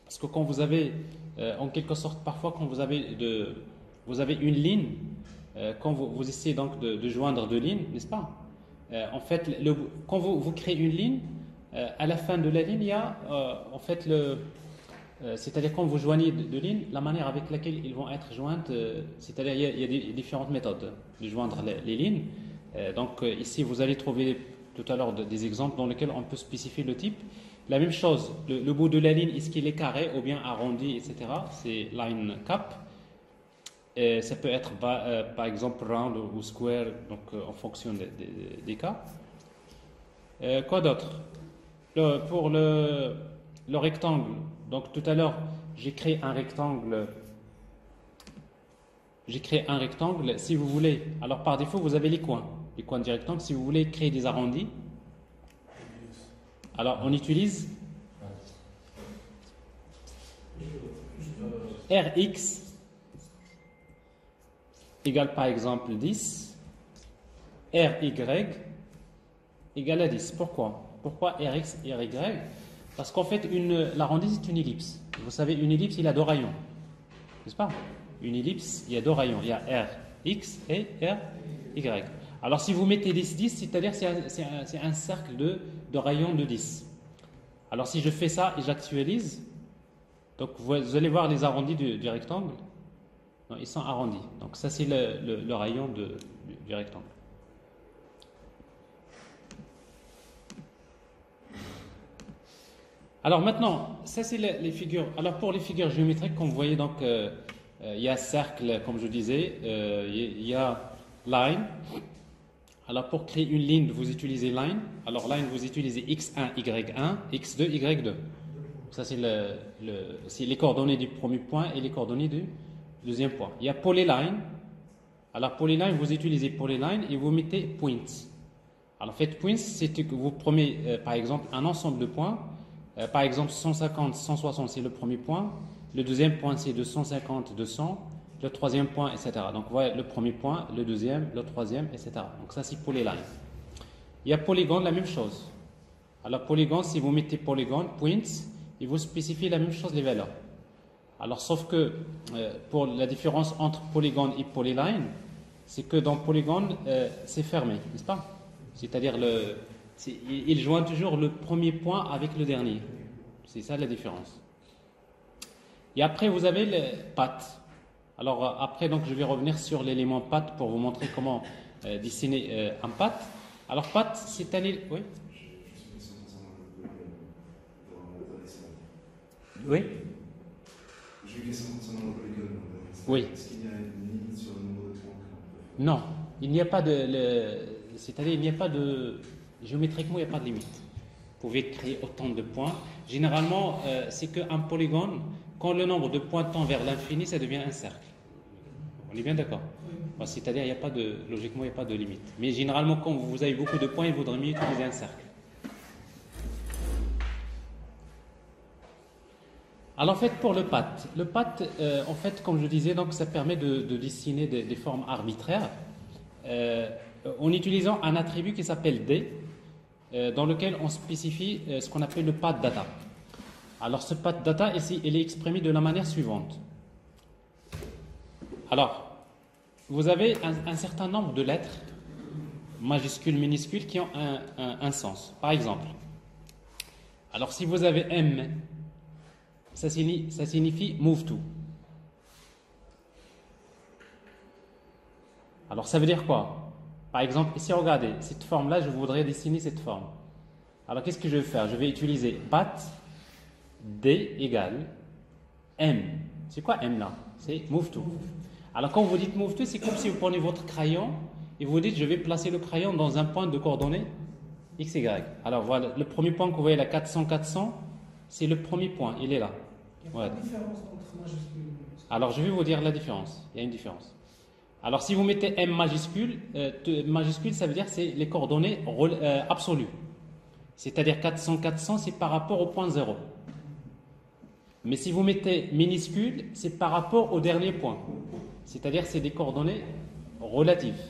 Speaker 1: Parce que quand vous avez, en quelque sorte, parfois quand vous avez une ligne, quand vous essayez donc de joindre deux lignes, n'est-ce pas? En fait, quand vous créez une ligne, à la fin de la ligne, il y a en fait c'est-à-dire quand vous joignez deux lignes, la manière avec laquelle ils vont être jointes, c'est-à-dire il y a des différentes méthodes de joindre les lignes. Ici, vous allez trouver tout à l'heure des exemples dans lesquels on peut spécifier le type. La même chose, le bout de la ligne, est-ce qu'il est carré ou bien arrondi, etc. C'est line cap. Ça peut être par exemple round ou square, donc en fonction des cas. Quoi d'autre? Pour le rectangle, donc tout à l'heure, j'ai créé un rectangle. Si vous voulez, alors par défaut, vous avez les coins du rectangle. Si vous voulez créer des arrondis, alors on utilise Rx égale par exemple 10, Ry égale à 10. Pourquoi Rx et Ry? Parce qu'en fait, l'arrondi, c'est une ellipse. Vous savez, une ellipse, il a deux rayons. N'est-ce pas? Une ellipse, il y a deux rayons. Il y a Rx et Ry. Alors, si vous mettez 10, 10, c'est-à-dire c'est un cercle de rayons de 10. Alors, si je fais ça et j'actualise, donc vous allez voir les arrondis du rectangle. Non, ils sont arrondis. Donc, ça, c'est le rayon du rectangle. Alors maintenant, ça c'est les figures. Alors pour les figures géométriques, comme vous voyez, donc il y a cercle, comme je disais, il y a line. Alors pour créer une ligne, vous utilisez line. Alors line, vous utilisez x1, y1, x2, y2. Ça c'est les coordonnées du premier point et les coordonnées du deuxième point. Il y a polyline. Alors polyline, vous utilisez polyline et vous mettez points. Alors faites points, c'est que vous prenez par exemple un ensemble de points. Par exemple, 150, 160, c'est le premier point. Le deuxième point, c'est 250, 200. Le troisième point, etc. Donc, voilà le premier point, le deuxième, le troisième, etc. Donc, ça, c'est polyline. Il y a polygone, la même chose. Alors, polygone, si vous mettez polygone, points, il vous spécifie la même chose, les valeurs. Alors, sauf que pour la différence entre polygone et polyline, c'est que dans polygone, c'est fermé, n'est-ce pas? C'est-à-dire il joint toujours le premier point avec le dernier. C'est ça la différence. Et après, vous avez les pattes. Alors après, donc, je vais revenir sur l'élément patte pour vous montrer comment dessiner un patte. Alors patte, c'est un... Oui. Oui.
Speaker 2: J'ai une question concernant le polygone.
Speaker 1: Oui.
Speaker 2: Est-ce qu'il y a une limite sur le nombre de points que l'on peut faire?
Speaker 1: Non, il n'y a pas de... C'est-à-dire, il n'y a pas de... Géométriquement, il n'y a pas de limite. Vous pouvez créer autant de points. Généralement, c'est qu'un polygone, quand le nombre de points tend vers l'infini, ça devient un cercle. On est bien d'accord? C'est-à-dire, logiquement, il n'y a pas de limite. Mais généralement, quand vous avez beaucoup de points, il vaudrait mieux utiliser un cercle. Alors, en fait, pour le patte, en fait, comme je disais, donc, ça permet de dessiner des formes arbitraires en utilisant un attribut qui s'appelle D, dans lequel on spécifie ce qu'on appelle le path data. Alors, ce path data, ici, il est exprimé de la manière suivante. Alors, vous avez un certain nombre de lettres, majuscules, minuscules, qui ont un sens. Par exemple, alors si vous avez M, ça signifie move to. Alors, ça veut dire quoi? Par exemple, ici, regardez, cette forme-là, je voudrais dessiner cette forme. Alors, qu'est-ce que je vais faire? Je vais utiliser path D égale M. C'est quoi M là? C'est move to. Alors, quand vous dites move to, c'est comme si vous prenez votre crayon et vous dites, je vais placer le crayon dans un point de coordonnées X, Y. Alors, voilà, le premier point que vous voyez là, 400, 400, c'est le premier point, il est là.
Speaker 3: Il n'y a pas de différence entre majuscule et minuscule.
Speaker 1: Alors, je vais vous dire la différence. Il y a une différence. Alors, si vous mettez M majuscule, ça veut dire que c'est les coordonnées absolues. C'est-à-dire 400, 400, c'est par rapport au point 0. Mais si vous mettez minuscule, c'est par rapport au dernier point. C'est-à-dire que c'est des coordonnées relatives.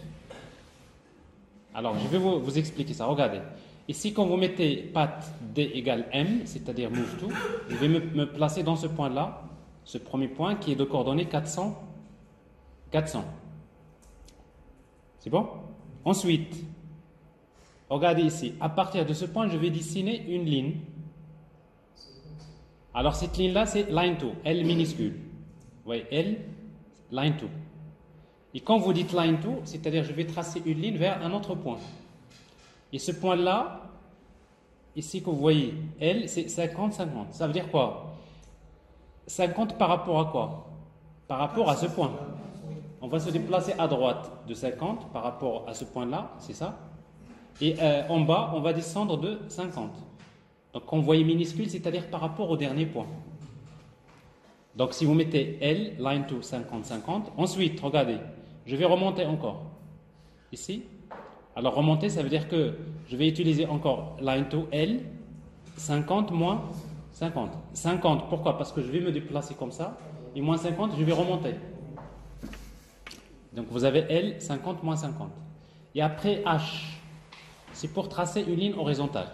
Speaker 1: Alors, je vais vous expliquer ça. Regardez. Ici, quand vous mettez path D égale M, c'est-à-dire move to, je vais me placer dans ce point-là, ce premier point qui est de coordonnées 400, 400. C'est bon? Ensuite, regardez ici. À partir de ce point, je vais dessiner une ligne. Alors, cette ligne-là, c'est line 2, L minuscule. Oui, L, line 2. Et quand vous dites line to, c'est-à-dire je vais tracer une ligne vers un autre point. Et ce point-là, ici que vous voyez, L, c'est 50-50. Ça veut dire quoi? 50 par rapport à quoi? Par rapport à ce point. On va se déplacer à droite de 50 par rapport à ce point-là, c'est ça. Et en bas, on va descendre de 50. Donc quand vous voyez minuscule, c'est-à-dire par rapport au dernier point. Donc si vous mettez L, line to 50-50, ensuite, regardez, je vais remonter encore. Ici. Alors remonter, ça veut dire que je vais utiliser encore line to L, 50 moins 50. 50, pourquoi? Parce que je vais me déplacer comme ça. Et moins 50, je vais remonter. Donc vous avez L, 50 moins 50. Et après H, c'est pour tracer une ligne horizontale.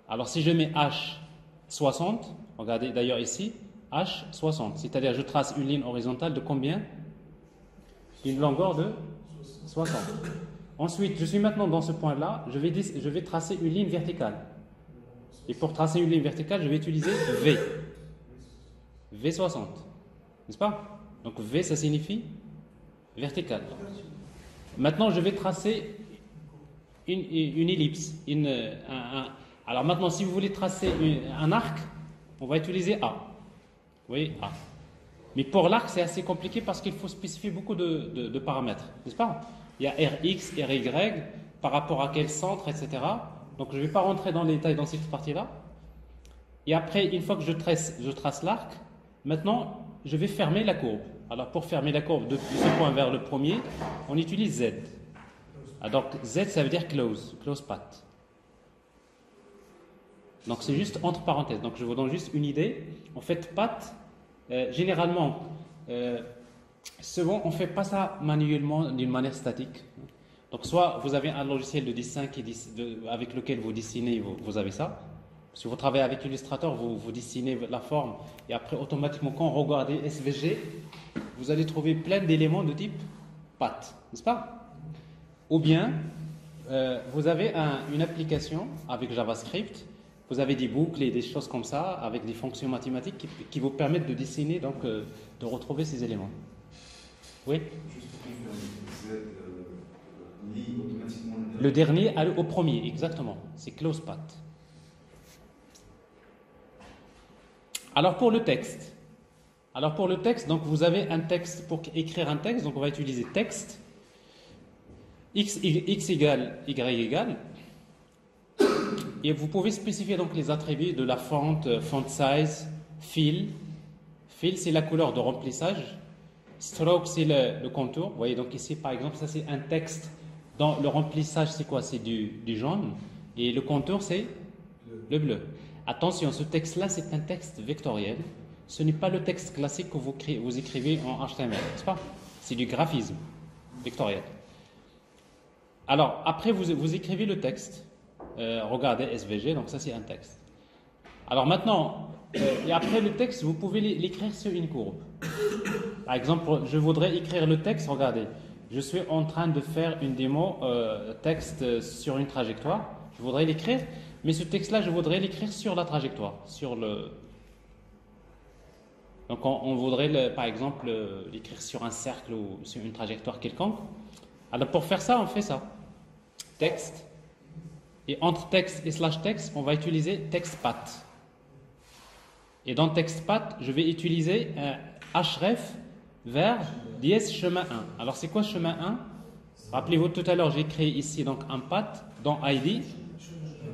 Speaker 1: Alors si je mets H 60, regardez d'ailleurs ici, H 60, c'est-à-dire je trace une ligne horizontale de combien? Une longueur de 60. Ensuite, je suis maintenant dans ce point-là, je vais tracer une ligne verticale. Et pour tracer une ligne verticale, je vais utiliser V. V60. N'est-ce pas? Donc V, ça signifie vertical. Maintenant, je vais tracer une ellipse. Alors maintenant, si vous voulez tracer un arc, on va utiliser A. Vous voyez, A. Mais pour l'arc, c'est assez compliqué parce qu'il faut spécifier beaucoup de paramètres. N'est-ce pas? Il y a Rx, Ry, par rapport à quel centre, etc. Donc je ne vais pas rentrer dans les détails dans cette partie-là. Et après, une fois que je trace l'arc, maintenant, je vais fermer la courbe. Alors pour fermer la courbe de ce point vers le premier, on utilise Z. Donc Z, ça veut dire close path. Donc c'est juste entre parenthèses. Donc je vous donne juste une idée. En fait, path, généralement, souvent on ne fait pas ça manuellement d'une manière statique. Donc soit vous avez un logiciel de dessin avec lequel vous dessinez, vous avez ça. Si vous travaillez avec Illustrator, vous dessinez la forme et après automatiquement quand vous regardez SVG, vous allez trouver plein d'éléments de type path, n'est-ce pas? Ou bien vous avez une application avec JavaScript, vous avez des boucles et des choses comme ça avec des fonctions mathématiques qui vous permettent de dessiner, donc de retrouver ces éléments. Oui?
Speaker 2: Juste pour confirmer, Z lit automatiquement
Speaker 1: le dernier au premier, exactement. C'est close path. Alors pour le texte, donc vous avez un texte, pour écrire un texte, donc on va utiliser texte, x égale y égale, et vous pouvez spécifier donc les attributs de la font size, fill c'est la couleur de remplissage, stroke c'est le contour, vous voyez donc ici par exemple ça c'est un texte dont le remplissage c'est quoi? C'est du jaune, et le contour c'est le bleu. Attention, ce texte-là, c'est un texte vectoriel. Ce n'est pas le texte classique que vous écrivez en HTML, n'est-ce pas? C'est du graphisme vectoriel. Alors, après, vous écrivez le texte. Regardez SVG, donc ça, c'est un texte. Alors maintenant, et après le texte, vous pouvez l'écrire sur une courbe. Par exemple, je voudrais écrire le texte, regardez. Je suis en train de faire une démo texte sur une trajectoire. Je voudrais l'écrire. Mais ce texte-là, je voudrais l'écrire sur la trajectoire, Donc on voudrait, par exemple, l'écrire sur un cercle ou sur une trajectoire quelconque. Alors pour faire ça, on fait ça. Texte. Et entre texte et slash texte, on va utiliser textpath. Et dans textpath, je vais utiliser href vers dièse chemin 1. Alors c'est quoi chemin 1? Rappelez-vous, tout à l'heure, j'ai créé ici donc un path dans ID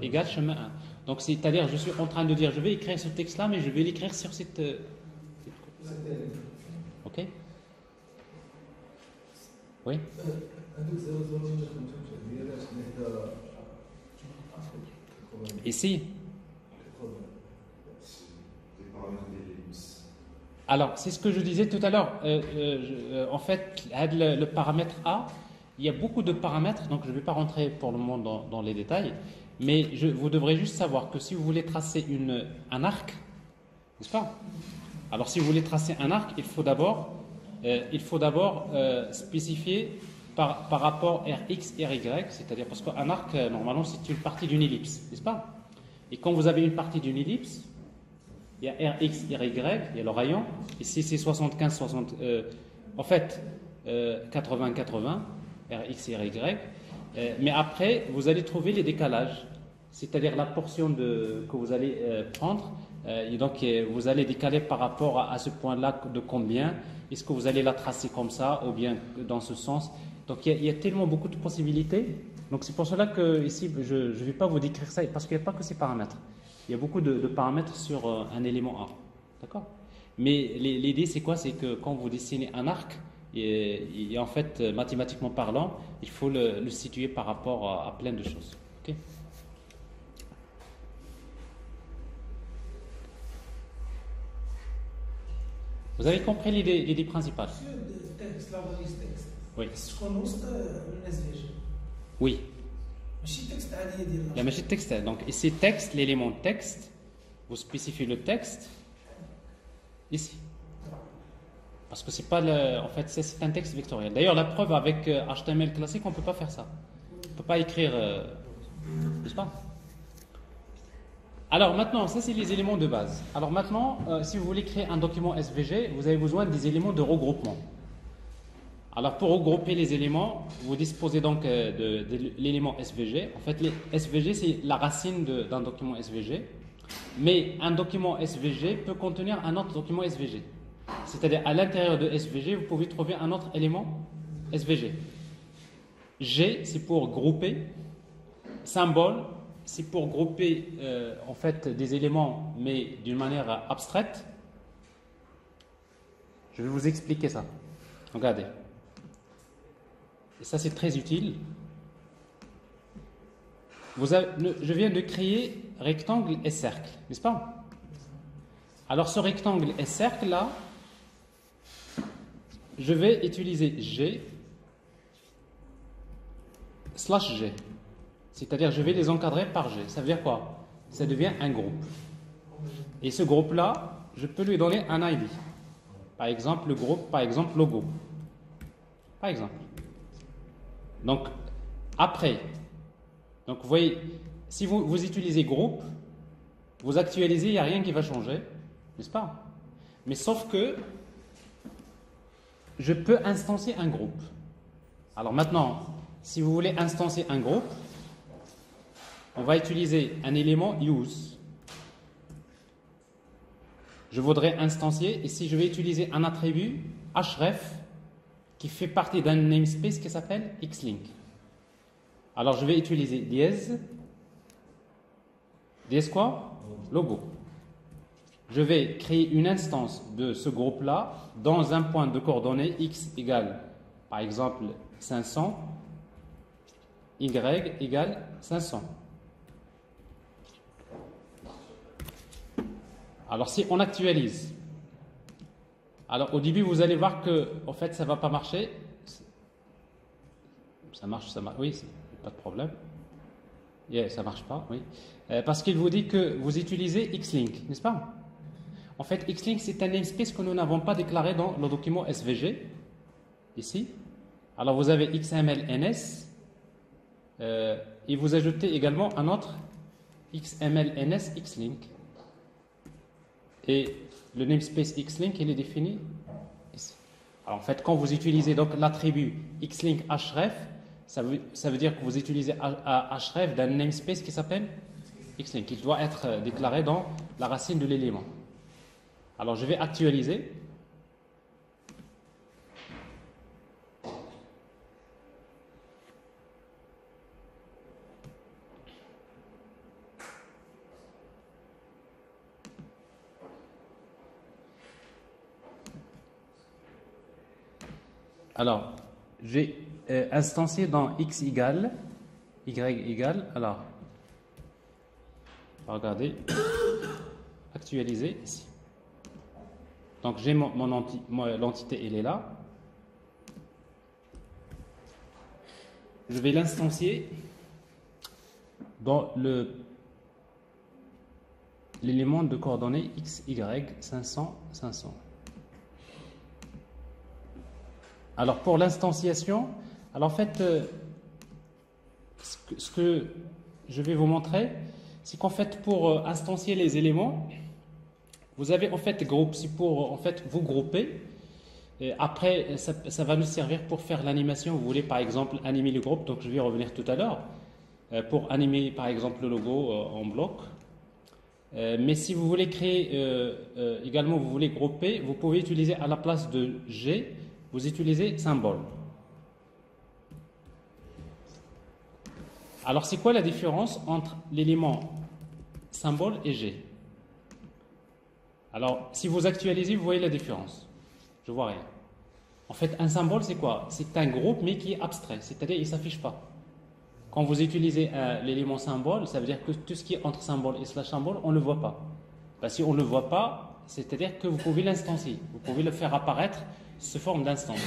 Speaker 1: égale chemin 1. Donc c'est-à-dire, je suis en train de dire, je vais écrire ce texte-là, mais je vais l'écrire sur cette... Ok? Oui? Ici? Alors, c'est ce que je disais tout à l'heure. En fait, le paramètre A, il y a beaucoup de paramètres, donc je ne vais pas rentrer pour le moment dans les détails. Mais vous devrez juste savoir que si vous voulez tracer un arc, n'est-ce pas? Alors si vous voulez tracer un arc, il faut d'abord spécifier par rapport Rx et Ry, c'est-à-dire parce qu'un arc, normalement, c'est une partie d'une ellipse, n'est-ce pas? Et quand vous avez une partie d'une ellipse, il y a Rx, Ry, il y a le rayon, ici c'est 75, 60... en fait, 80-80, Rx et Ry. Mais après, vous allez trouver les décalages, c'est-à-dire la portion que vous allez prendre. Et donc, vous allez décaler par rapport à ce point-là de combien. Est-ce que vous allez la tracer comme ça ou bien dans ce sens? Donc, il y a tellement beaucoup de possibilités. Donc, c'est pour cela que ici, je ne vais pas vous décrire ça parce qu'il n'y a pas que ces paramètres. Il y a beaucoup de paramètres sur un élément A. D'accord? Mais l'idée, c'est quoi? C'est que quand vous dessinez un arc, et en fait, mathématiquement parlant, il faut le situer par rapport à plein de choses. Ok? Vous avez compris l'idée principale?
Speaker 3: التكست لا بغيت تكست
Speaker 1: Oui.
Speaker 3: شكون وسط الناس ديال
Speaker 1: Oui.
Speaker 3: ماشي تكست عاديه ديال
Speaker 1: La machine texte. Donc ici, texte, l'élément texte, vous spécifiez le texte ici. Parce que c'est pas en fait, c'est un texte vectoriel. D'ailleurs, la preuve avec HTML classique, on ne peut pas faire ça. On ne peut pas écrire, n'est-ce pas? Alors maintenant, ça c'est les éléments de base. Alors maintenant, si vous voulez créer un document SVG, vous avez besoin des éléments de regroupement. Alors pour regrouper les éléments, vous disposez donc de l'élément SVG. En fait, les SVG c'est la racine d'un document SVG. Mais un document SVG peut contenir un autre document SVG. C'est-à-dire à l'intérieur de SVG, vous pouvez trouver un autre élément SVG. G c'est pour grouper. Symbole c'est pour grouper en fait des éléments mais d'une manière abstraite. Je vais vous expliquer ça. Regardez. Et ça c'est très utile. Je viens de créer rectangle et cercle, n'est-ce pas? Alors ce rectangle et cercle là, je vais utiliser G / G. C'est-à-dire je vais les encadrer par G. Ça veut dire quoi? Ça devient un groupe. Et ce groupe-là, je peux lui donner un ID. Par exemple, le groupe, par exemple, logo. Par exemple. Donc, après, donc vous voyez, si vous utilisez groupe, vous actualisez, il n'y a rien qui va changer, n'est-ce pas? Mais sauf que je peux instancier un groupe. Alors maintenant, si vous voulez instancier un groupe, on va utiliser un élément use. Je voudrais instancier, et si je vais utiliser un attribut href qui fait partie d'un namespace qui s'appelle xlink. Alors je vais utiliser dièse quoi? Logo. Je vais créer une instance de ce groupe-là dans un point de coordonnées x égale, par exemple, 500, y égale 500. Alors si on actualise, alors au début vous allez voir que en fait ça va pas marcher. Ça marche, oui, pas de problème. Yeah, ça marche pas, oui. Parce qu'il vous dit que vous utilisez xlink, n'est-ce pas? En fait, xlink c'est un namespace que nous n'avons pas déclaré dans le document SVG ici. Alors vous avez xml-ns et vous ajoutez également un autre xml-ns xlink. Et le namespace xlink, il est défini ici. Alors en fait, quand vous utilisez donc l'attribut xlink href, ça veut dire que vous utilisez href d'un namespace qui s'appelle xlink. Il doit être déclaré dans la racine de l'élément. Alors je vais actualiser. Alors, j'ai instancié dans x égale, y égale, alors, regardez, actualiser ici. Donc j'ai l'entité, elle est là. Je vais l'instancier dans l'élément de coordonnées x, y, 500, 500. Alors pour l'instanciation, alors en fait, ce que je vais vous montrer, c'est qu'en fait pour instancier les éléments, vous avez en fait groupe, c'est pour en fait vous grouper. Et après, ça va nous servir pour faire l'animation. Vous voulez par exemple animer le groupe, donc je vais y revenir tout à l'heure, pour animer par exemple le logo en bloc. Mais si vous voulez créer également, vous voulez grouper, vous pouvez utiliser à la place de G, vous utilisez symbole. Alors c'est quoi la différence entre l'élément symbole et G? Alors si vous actualisez, vous voyez la différence. Je vois rien. En fait, un symbole, c'est quoi? C'est un groupe, mais qui est abstrait, c'est-à-dire il ne s'affiche pas. Quand vous utilisez l'élément symbole, ça veut dire que tout ce qui est entre symbole et slash symbole, on ne le voit pas. Ben, si on ne le voit pas, c'est-à-dire que vous pouvez l'instancier. Vous pouvez le faire apparaître sous forme d'instance.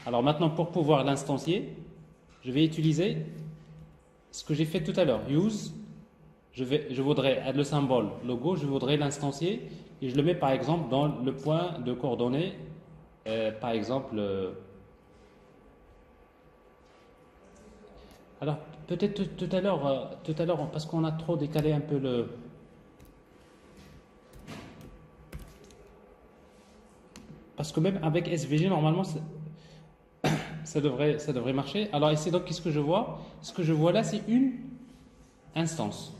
Speaker 1: Alors maintenant, pour pouvoir l'instancier, je vais utiliser ce que j'ai fait tout à l'heure. Use, je voudrais le symbole logo, je voudrais l'instancier et je le mets par exemple dans le point de coordonnées. Par exemple, alors peut-être tout à l'heure, parce qu'on a trop décalé un peu le. Parce que même avec SVG, normalement, ça devrait marcher. Alors ici, donc, qu'est-ce que je vois? Ce que je vois là, c'est une instance.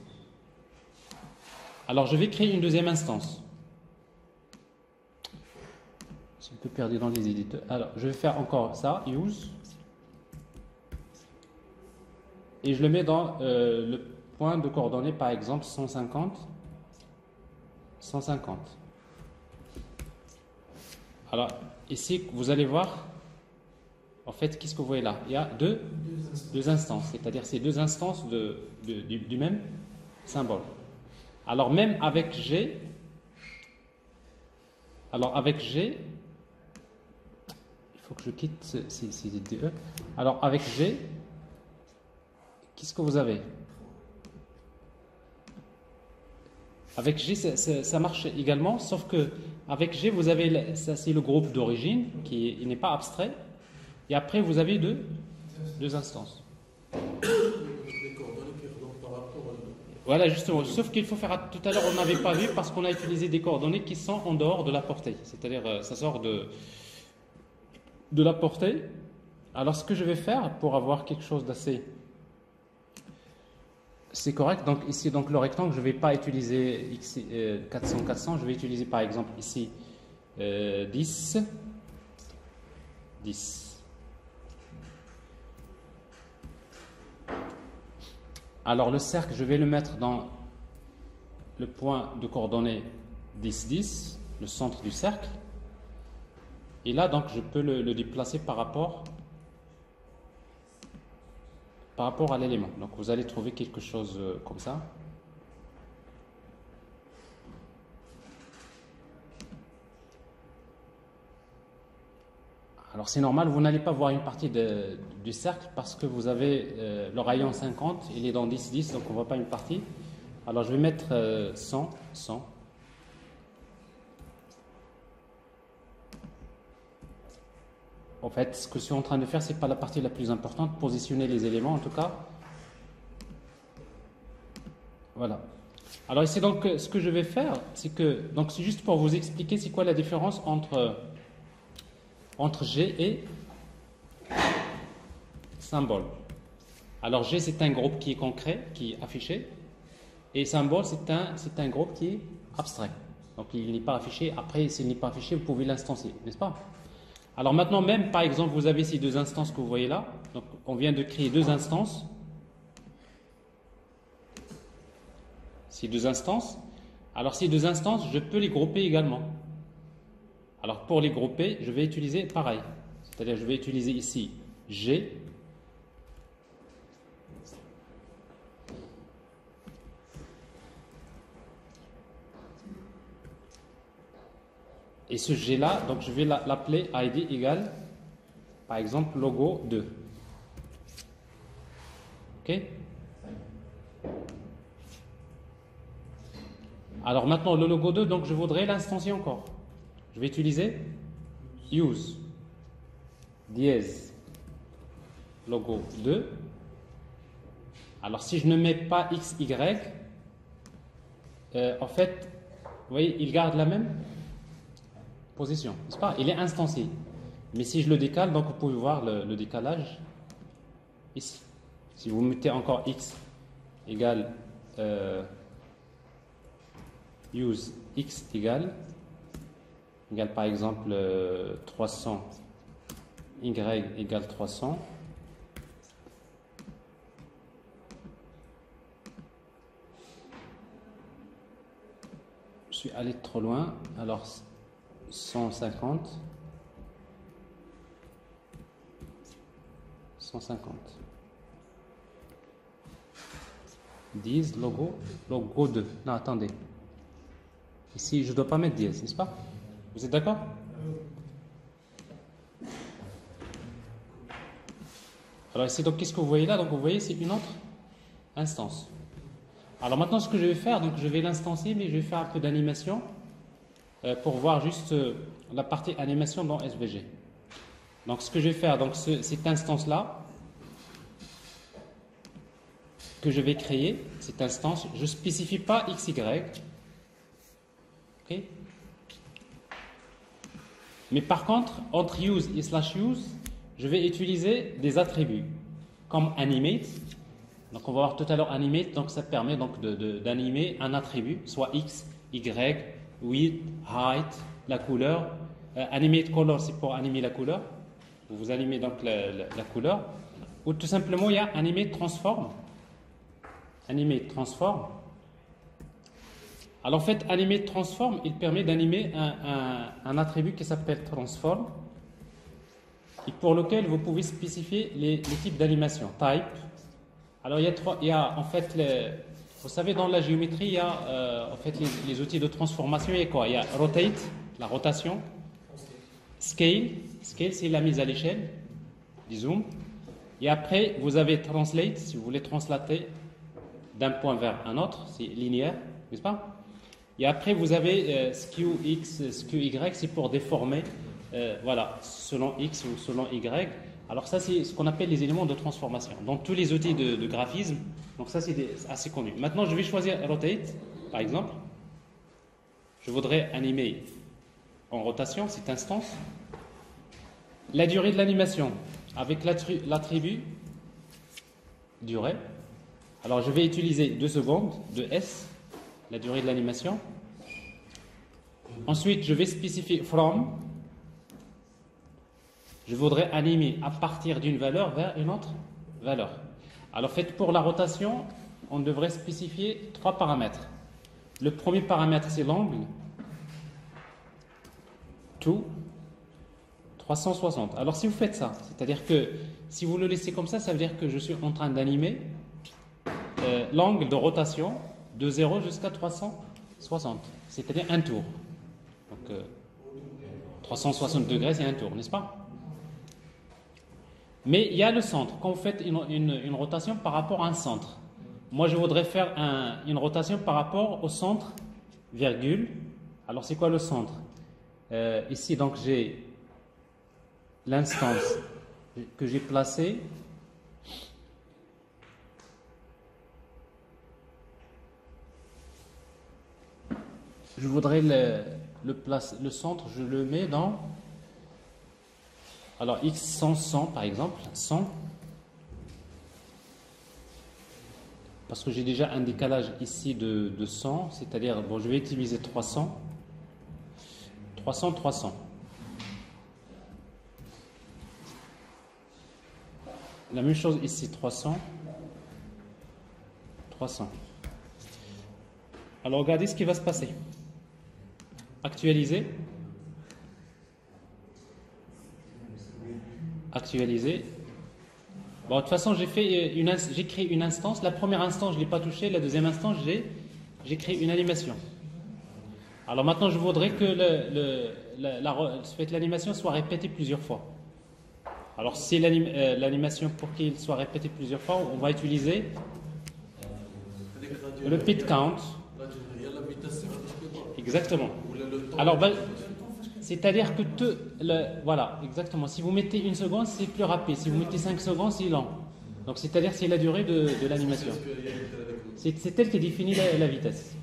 Speaker 1: Alors, je vais créer une deuxième instance. C'est un peu perdu dans les éditeurs. Alors, je vais faire encore ça, use. Et je le mets dans le point de coordonnées, par exemple, 150. 150. Alors, ici, vous allez voir, en fait, qu'est-ce que vous voyez là? Il y a deux instances, c'est-à-dire c'est deux instances du même symbole. Alors, même avec G, il faut que je quitte ces DE. Alors, avec G, qu'est-ce que vous avez? Avec G, ça marche également, sauf que avec G, vous avez, ça c'est le groupe d'origine, qui n'est pas abstrait, et après vous avez deux instances. Voilà, justement, sauf qu'il faut faire, tout à l'heure on n'avait pas vu parce qu'on a utilisé des coordonnées qui sont en dehors de la portée, c'est-à-dire ça sort de la portée. Alors ce que je vais faire pour avoir quelque chose d'assez... C'est correct, donc ici donc le rectangle, je ne vais pas utiliser 400, je vais utiliser par exemple ici 10. Alors le cercle, je vais le mettre dans le point de coordonnées 10, le centre du cercle. Et là, donc, je peux le déplacer par rapport à l'élément. Donc vous allez trouver quelque chose comme ça. Alors c'est normal, vous n'allez pas voir une partie du cercle parce que vous avez le rayon 50, il est dans 10, donc on ne voit pas une partie. Alors je vais mettre 100. En fait, ce que je suis en train de faire, ce n'est pas la partie la plus importante, positionner les éléments en tout cas. Voilà. Alors ici, donc, ce que je vais faire, c'est que, donc c'est juste pour vous expliquer c'est quoi la différence entre G et symbole. Alors G, c'est un groupe qui est concret, qui est affiché, et symbole, c'est un groupe qui est abstrait. Donc il n'est pas affiché. Après, s'il n'est pas affiché, vous pouvez l'instancier, n'est-ce pas? Alors maintenant, même par exemple, vous avez ces deux instances que vous voyez là. Donc on vient de créer deux instances. Ces deux instances. Alors ces deux instances, je peux les grouper également. Alors pour les grouper, je vais utiliser pareil. C'est-à-dire je vais utiliser ici G. Et ce G-là, donc je vais l'appeler ID égale, par exemple, logo 2. OK? Alors maintenant, le logo 2, donc je voudrais l'instancier encore. Je vais utiliser use dièse logo 2. Alors si je ne mets pas XY, en fait, vous voyez, il garde la même position, n'est-ce pas? Il est instancié. Mais si je le décale, donc vous pouvez voir le décalage ici. Si vous mettez encore x égale use x égale par exemple 300, y égale 300. Je suis allé trop loin, alors 150, 150. 10, logo 2. Non, attendez. Ici, je ne dois pas mettre 10, n'est-ce pas? Vous êtes d'accord? Alors ici, donc, qu'est-ce que vous voyez là? Donc, vous voyez, c'est une autre instance. Alors maintenant, ce que je vais faire, donc je vais l'instancier, mais je vais faire un peu d'animation pour voir juste la partie animation dans SVG. Donc ce que je vais faire, donc cette instance-là, que je vais créer, cette instance, je ne spécifie pas XY. Ok? Mais par contre, entre use et /use, je vais utiliser des attributs comme animate. Donc on va voir tout à l'heure animate, donc ça permet donc d'animer un attribut, soit x, y, width, height, la couleur. Animate color, c'est pour animer la couleur. Vous animez donc la couleur. Ou tout simplement, il y a animate transform. Animate transform. Alors en fait, animate transform, il permet d'animer un attribut qui s'appelle transform, et pour lequel vous pouvez spécifier les types d'animation, type. Alors il y a en fait, vous savez, dans la géométrie, il y a en fait les outils de transformation. Il y a quoi? Il y a rotate, la rotation, scale, c'est la mise à l'échelle, du zoom. Et après, vous avez translate, si vous voulez translater d'un point vers un autre, c'est linéaire, n'est-ce pas? Et après, vous avez skew x, skew y, c'est pour déformer, voilà, selon x ou selon y. Alors ça, c'est ce qu'on appelle les éléments de transformation. Dans tous les outils de graphisme, donc ça, c'est assez connu. Maintenant, je vais choisir rotate, par exemple. Je voudrais animer en rotation cette instance. La durée de l'animation, avec l'attribut durée. Alors, je vais utiliser 2 secondes de S, la durée de l'animation. Ensuite, je vais spécifier from. Je voudrais animer à partir d'une valeur vers une autre valeur. Alors, en fait, pour la rotation, on devrait spécifier 3 paramètres. Le premier paramètre, c'est l'angle. To 360. Alors, si vous faites ça, c'est-à-dire que si vous le laissez comme ça veut dire que je suis en train d'animer l'angle de rotation de 0 jusqu'à 360, c'est-à-dire un tour. Donc, 360 degrés, c'est un tour, n'est-ce pas? Mais il y a le centre. Quand vous faites une rotation par rapport à un centre, moi je voudrais faire une rotation par rapport au centre, virgule. Alors c'est quoi le centre? Ici, donc j'ai l'instance que j'ai placée. Je voudrais le centre, je le mets dans, alors x 100 par exemple, 100, parce que j'ai déjà un décalage ici de 100, c'est-à-dire, bon, je vais utiliser 300, 300, 300. La même chose ici, 300, 300. Alors regardez ce qui va se passer. Actualiser. Actualiser. Bon, de toute façon, j'ai créé une instance. La première instance, je ne l'ai pas touchée. La deuxième instance, j'ai créé une animation. Alors maintenant, je voudrais que l'animation soit répétée plusieurs fois. Alors si l'animation, pour qu'il soit répété plusieurs fois, on va utiliser le repeat count. Exactement. Alors, c'est-à-dire que voilà, exactement. Si vous mettez 1 seconde, c'est plus rapide. Si vous mettez 5 secondes, c'est lent. Donc, c'est-à-dire c'est la durée de l'animation. C'est elle qui définit la vitesse.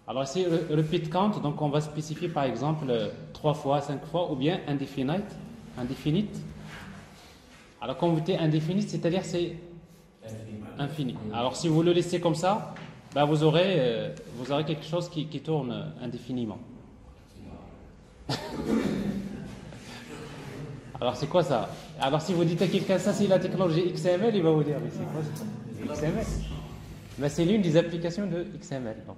Speaker 1: Alors, c'est repeat count. Donc, on va spécifier par exemple 3 fois, 5 fois, ou bien indefinite. Indefinite. Alors quand vous dites indefinite, c'est-à-dire c'est infini. Alors si vous le laissez comme ça, ben vous aurez quelque chose qui tourne indéfiniment. Alors c'est quoi ça? Alors si vous dites à quelqu'un ça c'est la technologie XML, il va vous dire mais c'est quoi ça? XML. Mais c'est l'une des applications de XML. Donc.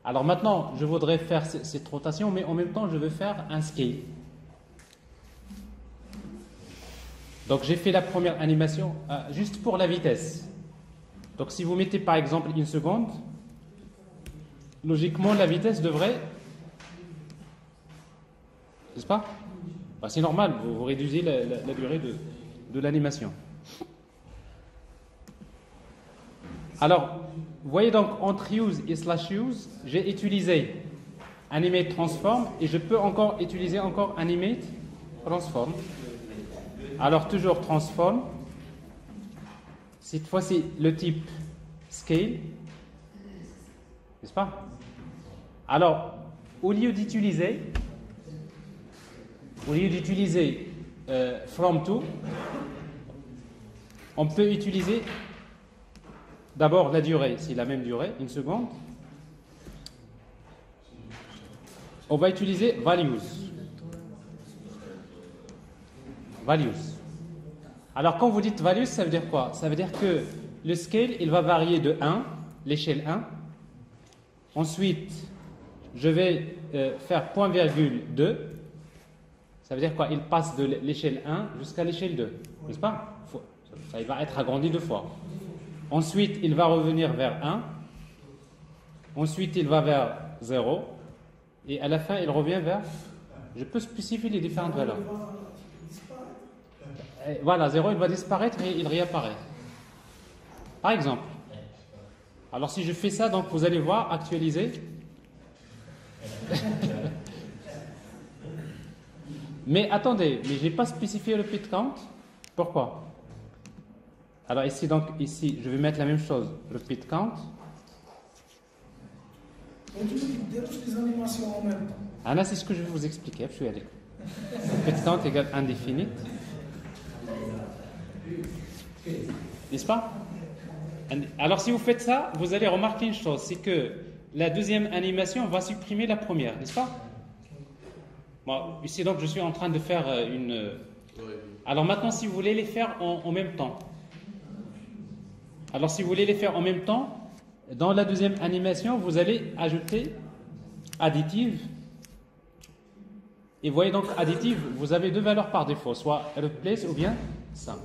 Speaker 1: Alors maintenant, je voudrais faire cette rotation, mais en même temps, je veux faire un scale. Donc j'ai fait la première animation juste pour la vitesse. Donc si vous mettez par exemple 1 seconde, logiquement la vitesse devrait, n'est-ce pas? Ben, c'est normal, vous réduisez la durée de l'animation. Alors, vous voyez donc entre use et /use, j'ai utilisé animate transform et je peux encore utiliser animate transform. Alors toujours transform. Cette fois-ci le type scale, n'est-ce pas? Alors, au lieu d'utiliser from to, on peut utiliser d'abord la durée, c'est la même durée, 1 seconde. On va utiliser values. Alors quand vous dites values, ça veut dire quoi? Ça veut dire que le scale, il va varier de 1, l'échelle 1. Ensuite, je vais faire point virgule 2. Ça veut dire quoi? Il passe de l'échelle 1 jusqu'à l'échelle 2, n'est-ce pas? Ça, il va être agrandi 2 fois. Ensuite, il va revenir vers 1. Ensuite, il va vers 0. Et à la fin, il revient vers... Je peux spécifier les différentes valeurs. Et voilà, 0, il va disparaître et il réapparaît. Par exemple. Alors, si je fais ça, donc vous allez voir, actualiser. Mais attendez, mais je n'ai pas spécifié le pit count. Pourquoi? Alors ici, je vais mettre la même chose, repeat count.
Speaker 3: Et tu peux toutes les animations en même temps.
Speaker 1: Ah là, c'est ce que je vais vous expliquer. Je suis allé. Repeat count égale indefinite. N'est-ce pas? Alors si vous faites ça, vous allez remarquer une chose, c'est que la deuxième animation va supprimer la première, n'est-ce pas? Bon, ici donc je suis en train de faire une... Alors maintenant, si vous voulez les faire en même temps, alors si vous voulez les faire en même temps, dans la deuxième animation, vous allez ajouter additive. Et vous voyez donc additive, vous avez 2 valeurs par défaut, soit replace ou bien sum.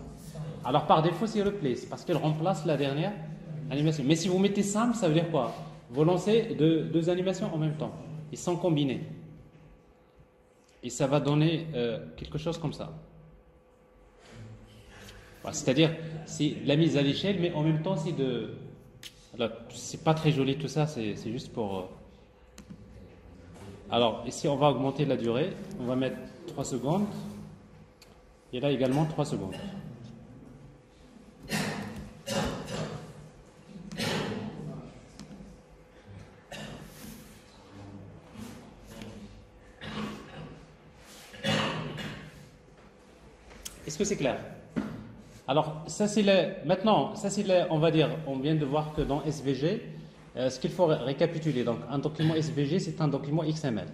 Speaker 1: Alors par défaut, c'est replace, parce qu'elle remplace la dernière animation. Mais si vous mettez sum, ça veut dire quoi? Vous lancez 2 animations en même temps. Ils sont combinés. Et ça va donner quelque chose comme ça. C'est-à-dire, c'est la mise à l'échelle, mais en même temps, c'est de... Alors, c'est pas très joli tout ça, c'est juste pour... Alors, ici, on va augmenter la durée. On va mettre 3 secondes. Et là, également 3 secondes. Est-ce que c'est clair? Alors, ça c'est maintenant, ça c'est on va dire, on vient de voir que dans SVG, ce qu'il faut récapituler, donc un document SVG, c'est un document XML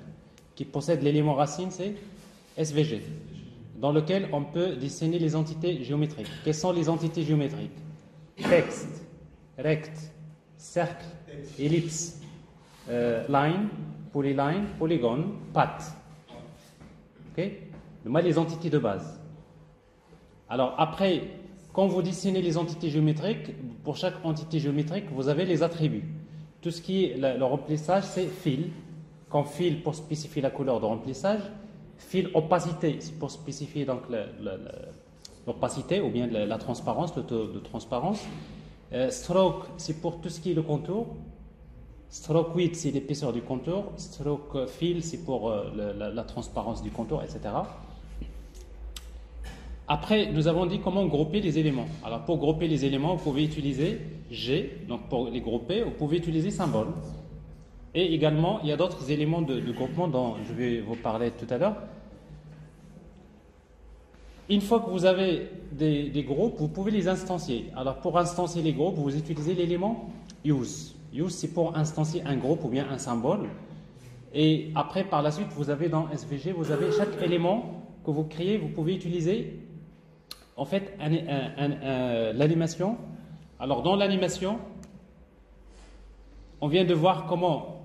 Speaker 1: qui possède l'élément racine, c'est SVG, dans lequel on peut dessiner les entités géométriques. Quelles sont les entités géométriques? Texte, rect, cercle, ellipse, line, polyline, polygone, path. Ok? Moi, les entités de base. Alors après, quand vous dessinez les entités géométriques, pour chaque entité géométrique, vous avez les attributs. Tout ce qui est le remplissage, c'est fill. Quand fill pour spécifier la couleur de remplissage, fill opacité, c'est pour spécifier donc l'opacité ou bien la transparence, le taux de transparence. Stroke, c'est pour tout ce qui est le contour. Stroke width, c'est l'épaisseur du contour. Stroke fill, c'est pour la transparence du contour, etc. Après, nous avons dit comment grouper les éléments. Alors, pour grouper les éléments, vous pouvez utiliser G. Donc, pour les grouper, vous pouvez utiliser symbole. Et également, il y a d'autres éléments de groupement dont je vais vous parler tout à l'heure. une fois que vous avez des groupes, vous pouvez les instancier. Alors pour instancier les groupes, vous utilisez l'élément use. Use, c'est pour instancier un groupe ou bien un symbole. Et après, par la suite, vous avez dans SVG, vous avez chaque élément que vous créez, vous pouvez utiliser en fait l'animation. Alors dans l'animation, on vient de voir comment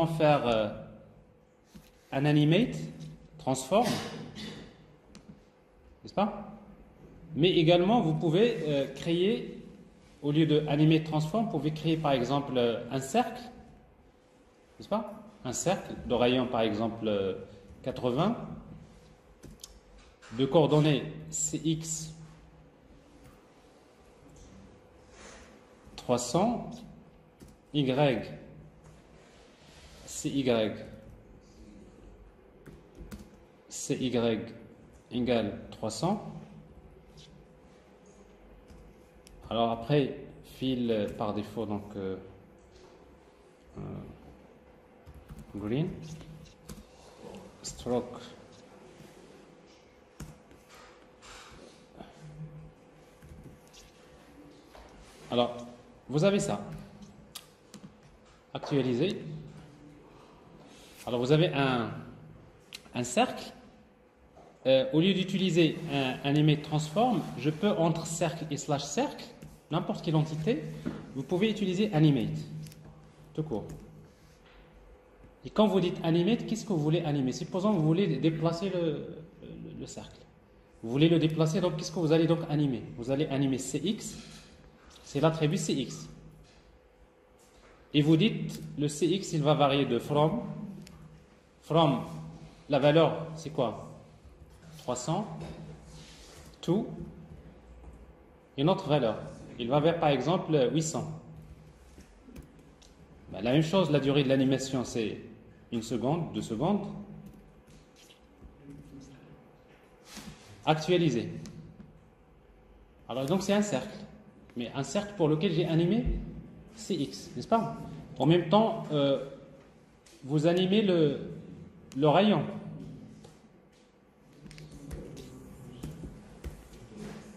Speaker 1: faire un animate, transform, n'est-ce pas? Mais également, vous pouvez créer, au lieu de animate, transform, vous pouvez créer par exemple un cercle, n'est-ce pas? Un cercle de rayon par exemple 80, de coordonnées CX 300, Y, CY égale 300. Alors après, fil par défaut, donc green, stroke, alors vous avez ça, actualisé. Alors vous avez un cercle. Au lieu d'utiliser un animate transform, je peux entre cercle et slash cercle, n'importe quelle entité, vous pouvez utiliser animate, tout court. Et quand vous dites animate, qu'est-ce que vous voulez animer? Supposons que vous voulez déplacer le cercle. Vous voulez le déplacer, donc qu'est-ce que vous allez donc animer? Vous allez animer CX, c'est l'attribut CX. Et vous dites, le CX, il va varier de from, la valeur, c'est quoi? 300, to, une autre valeur. Il va vers, par exemple, 800. Ben, la même chose, la durée de l'animation, c'est 1 seconde, 2 secondes. Actualiser. Alors, donc, c'est un cercle. Mais un cercle pour lequel j'ai animé CX, n'est-ce pas? En même temps, vous animez le rayon.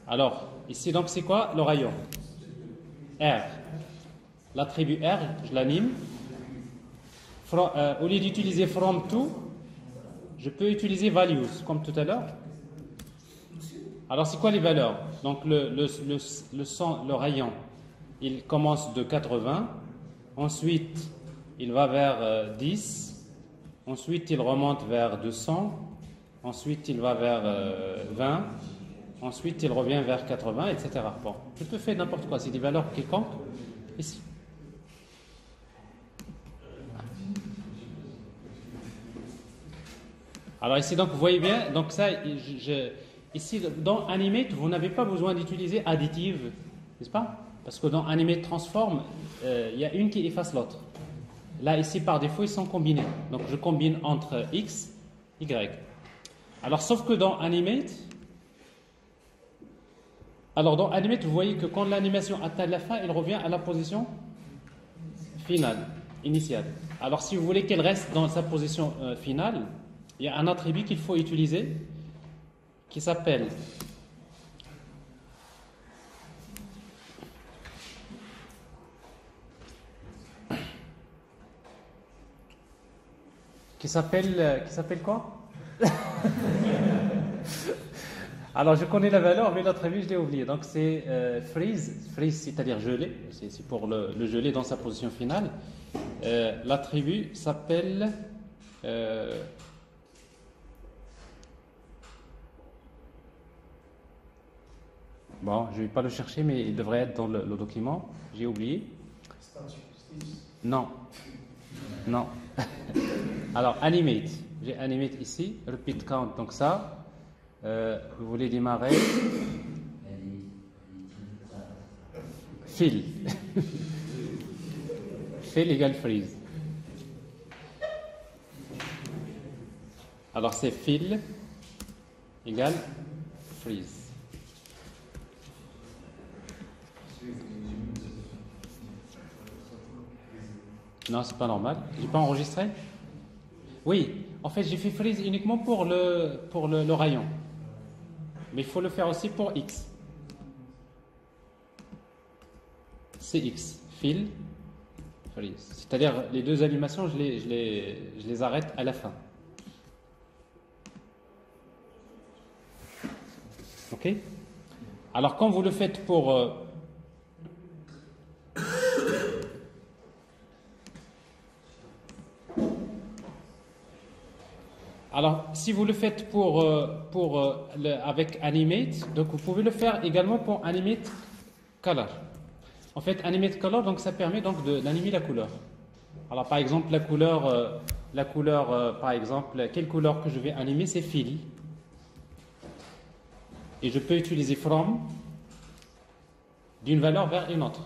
Speaker 1: Alors, ici, donc, c'est quoi le rayon? R. L'attribut R, je l'anime. Au lieu d'utiliser from to, je peux utiliser values, comme tout à l'heure. Alors, c'est quoi les valeurs? Donc, le rayon, il commence de 80. Ensuite, il va vers 10. Ensuite, il remonte vers 200. Ensuite, il va vers 20. Ensuite, il revient vers 80, etc. Bon, je peux faire n'importe quoi, c'est des valeurs quelconques, ici. Alors ici, donc, vous voyez bien, donc ça, ici, dans Animate, vous n'avez pas besoin d'utiliser additive, n'est-ce pas? Parce que dans Animate Transform, il y a une qui efface l'autre. Là, ici, par défaut, ils sont combinés. Donc, je combine entre X, Y. Alors, sauf que dans Animate, vous voyez que quand l'animation atteint la fin, elle revient à la position finale, initiale. Alors, si vous voulez qu'elle reste dans sa position finale, il y a un attribut qu'il faut utiliser qui s'appelle quoi? Alors, je connais la valeur, mais l'attribut, je l'ai oublié. Donc, c'est freeze, c'est-à-dire gelé. C'est pour le geler dans sa position finale. L'attribut s'appelle bon, je ne vais pas le chercher, mais il devrait être dans le document. J'ai oublié. Non. Non. Alors, animate. J'ai animate ici. Repeat count, donc ça. Vous voulez démarrer. Fill. Fill égale freeze. Alors, c'est fill égale freeze. Non, c'est pas normal. J'ai pas enregistré. Oui, en fait, j'ai fait freeze uniquement pour le rayon. Mais il faut le faire aussi pour X. C'est X, fill, freeze. C'est-à-dire, les deux animations, je les arrête à la fin. Ok? Alors, quand vous le faites pour... Alors, si vous le faites avec Animate, donc vous pouvez le faire également pour Animate Color. En fait, Animate Color, donc ça permet donc d'animer la couleur. Alors, par exemple, par exemple, quelle couleur que je vais animer, c'est Fill. Et je peux utiliser From d'une valeur vers une autre.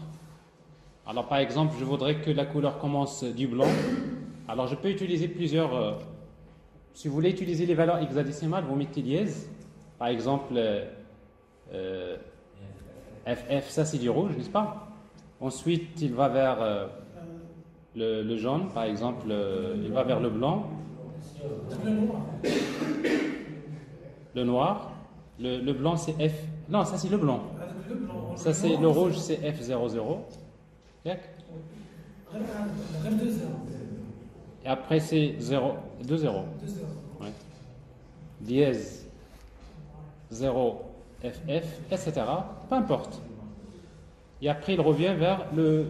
Speaker 1: Alors, par exemple, je voudrais que la couleur commence du blanc. Alors, je peux utiliser plusieurs... si vous voulez utiliser les valeurs hexadécimales, vous mettez dièse. Par exemple, FF, ça c'est du rouge, n'est-ce pas? Ensuite, il va vers le jaune, par exemple, il va vers le blanc. Le noir. Le blanc, c'est F. Non, ça c'est le blanc. Ça c'est le rouge, c'est F00. Et après, c'est 2, 0. Ouais. Dièse 0, FF, etc. Peu importe. Et après, il revient vers le...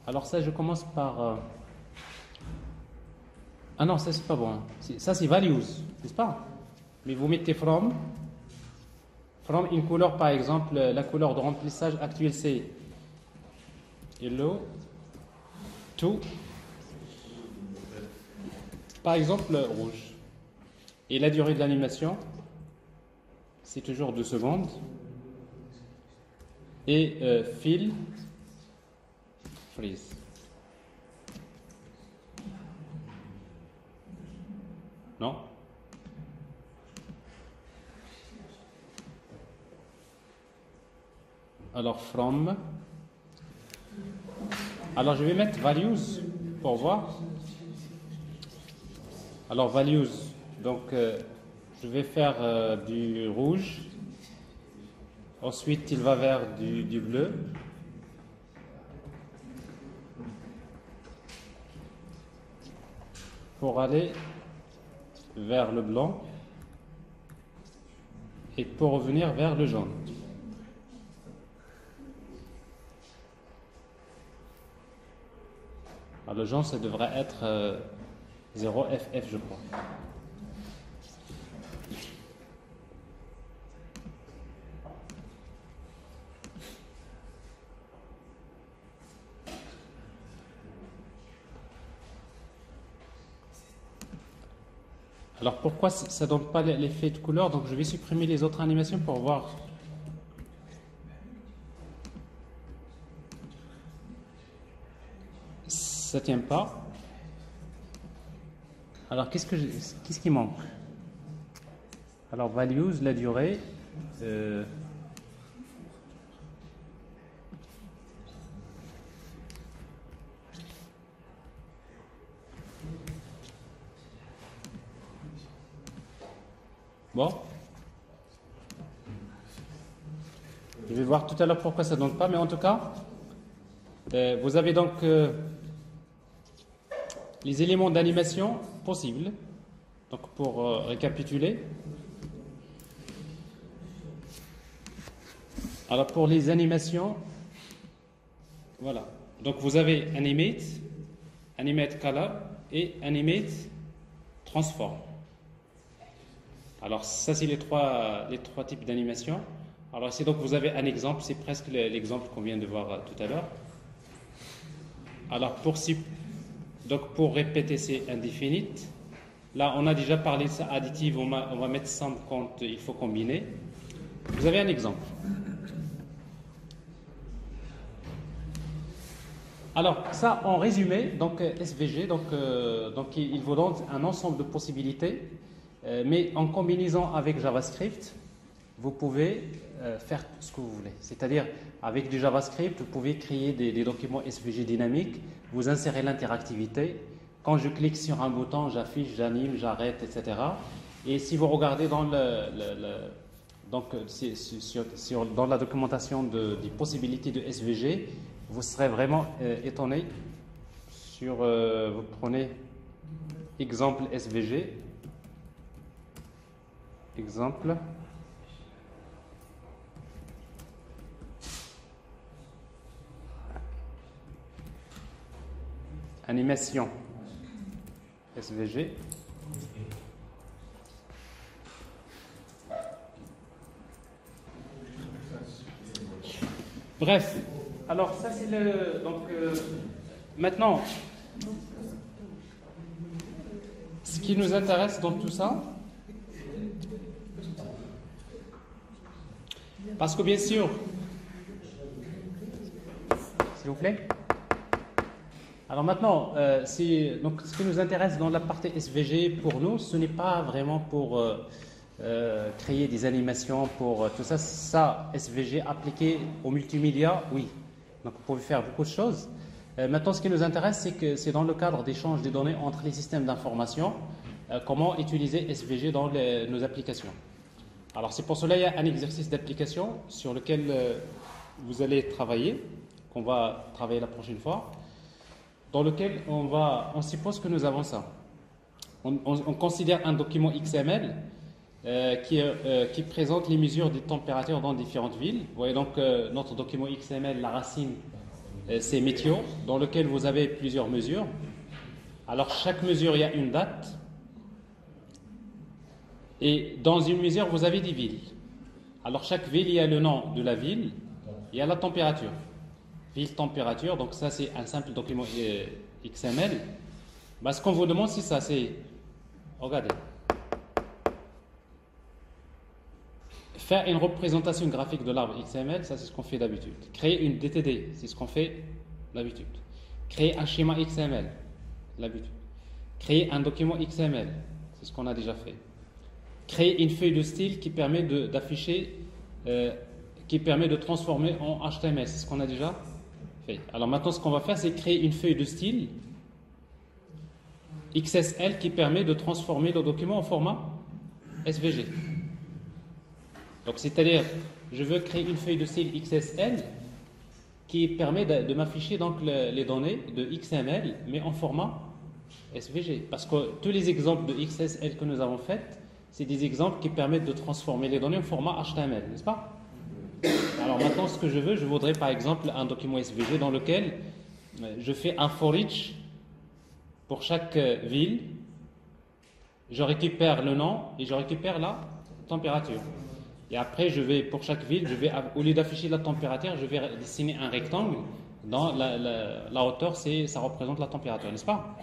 Speaker 1: Alors ça, je commence par... Ah non, ça, c'est pas bon. Ça, c'est values, n'est-ce pas? Mais vous mettez from une couleur, par exemple, la couleur de remplissage actuelle, c'est yellow, to... Par exemple, rouge. Et la durée de l'animation, c'est toujours 2 secondes. Et fill, freeze. Non? Alors, from. Alors, je vais mettre values pour voir. Alors, values, donc je vais faire du rouge. Ensuite, il va vers du bleu. Pour aller vers le blanc. Et pour revenir vers le jaune. Alors, le jaune, ça devrait être 0FF, je crois. Alors pourquoi ça ne donne pas l'effet de couleur? Donc je vais supprimer les autres animations pour voir. Ça ne tient pas. Alors qu'est-ce qui manque? Alors values, la durée. Bon. Je vais voir tout à l'heure pourquoi ça ne donne pas, mais en tout cas, vous avez donc les éléments d'animation possibles. Donc pour récapituler. Alors pour les animations, voilà. Donc vous avez Animate, Animate Color et Animate Transform. Alors ça c'est les trois types d'animation. Alors ici donc vous avez un exemple, c'est presque l'exemple qu'on vient de voir tout à l'heure. Alors pour répéter c'est indefinite. Là on a déjà parlé de ça additive, on va mettre sum quand il faut combiner. Vous avez un exemple. Alors ça en résumé, donc SVG, donc il vous donne un ensemble de possibilités. Mais en combinaison avec JavaScript, vous pouvez faire ce que vous voulez. C'est-à-dire, avec du JavaScript, vous pouvez créer des documents SVG dynamiques, vous insérez l'interactivité, Quand je clique sur un bouton, j'affiche, j'anime, j'arrête, etc. Et si vous regardez dans donc, dans la documentation des possibilités de SVG, vous serez vraiment étonné. Vous prenez exemple SVG, exemple. Animation SVG. Bref, alors ça c'est donc maintenant, ce qui nous intéresse dans tout ça, parce que bien sûr, s'il vous plaît. Alors maintenant, donc ce qui nous intéresse dans la partie SVG pour nous, ce n'est pas vraiment pour créer des animations, pour tout ça. Ça, SVG appliqué au multimédia, oui. Donc vous pouvez faire beaucoup de choses. Maintenant, ce qui nous intéresse, c'est que c'est dans le cadre d'échange des données entre les systèmes d'information, comment utiliser SVG dans nos applications. Alors c'est pour cela qu'il y a un exercice d'application sur lequel vous allez travailler, qu'on va travailler la prochaine fois, dans lequel on suppose que nous avons ça. On considère un document XML qui présente les mesures des températures dans différentes villes. Vous voyez donc notre document XML, la racine, c'est météo, dans lequel vous avez plusieurs mesures. Alors chaque mesure, il y a une date. Et dans une mesure, vous avez des villes. Alors chaque ville, il y a le nom de la ville, il y a la température. Ville, température, donc ça c'est un simple document XML. Ce qu'on vous demande, c'est ça, c'est, regardez, faire une représentation graphique de l'arbre XML, ça c'est ce qu'on fait d'habitude. Créer une DTD, c'est ce qu'on fait d'habitude. Créer un schéma XML, l'habitude. Créer un document XML, c'est ce qu'on a déjà fait. Créer une feuille de style qui permet d'afficher, qui permet de transformer en HTML, c'est ce qu'on a déjà fait. Alors maintenant, ce qu'on va faire, c'est créer une feuille de style XSL qui permet de transformer le document en format SVG. Donc, c'est-à-dire, je veux créer une feuille de style XSL qui permet de m'afficher donc les données de XML, mais en format SVG. Parce que tous les exemples de XSL que nous avons faits, c'est des exemples qui permettent de transformer les données en format HTML, n'est-ce pas? Alors maintenant, ce que je voudrais par exemple un document SVG dans lequel je fais un for each pour chaque ville, je récupère le nom et je récupère la température. Et après, pour chaque ville, au lieu d'afficher la température, je vais dessiner un rectangle. Dans la hauteur, ça représente la température, n'est-ce pas?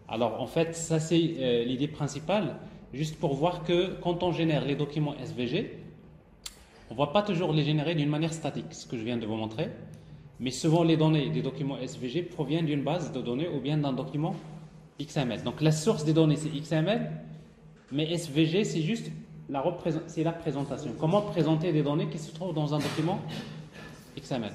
Speaker 1: Alors en fait, ça c'est l'idée principale, juste pour voir que quand on génère les documents SVG, on ne va pas toujours les générer d'une manière statique, ce que je viens de vous montrer, mais souvent les données des documents SVG proviennent d'une base de données ou bien d'un document XML. Donc la source des données c'est XML, mais SVG c'est juste la présentation. Comment présenter des données qui se trouvent dans un document XML.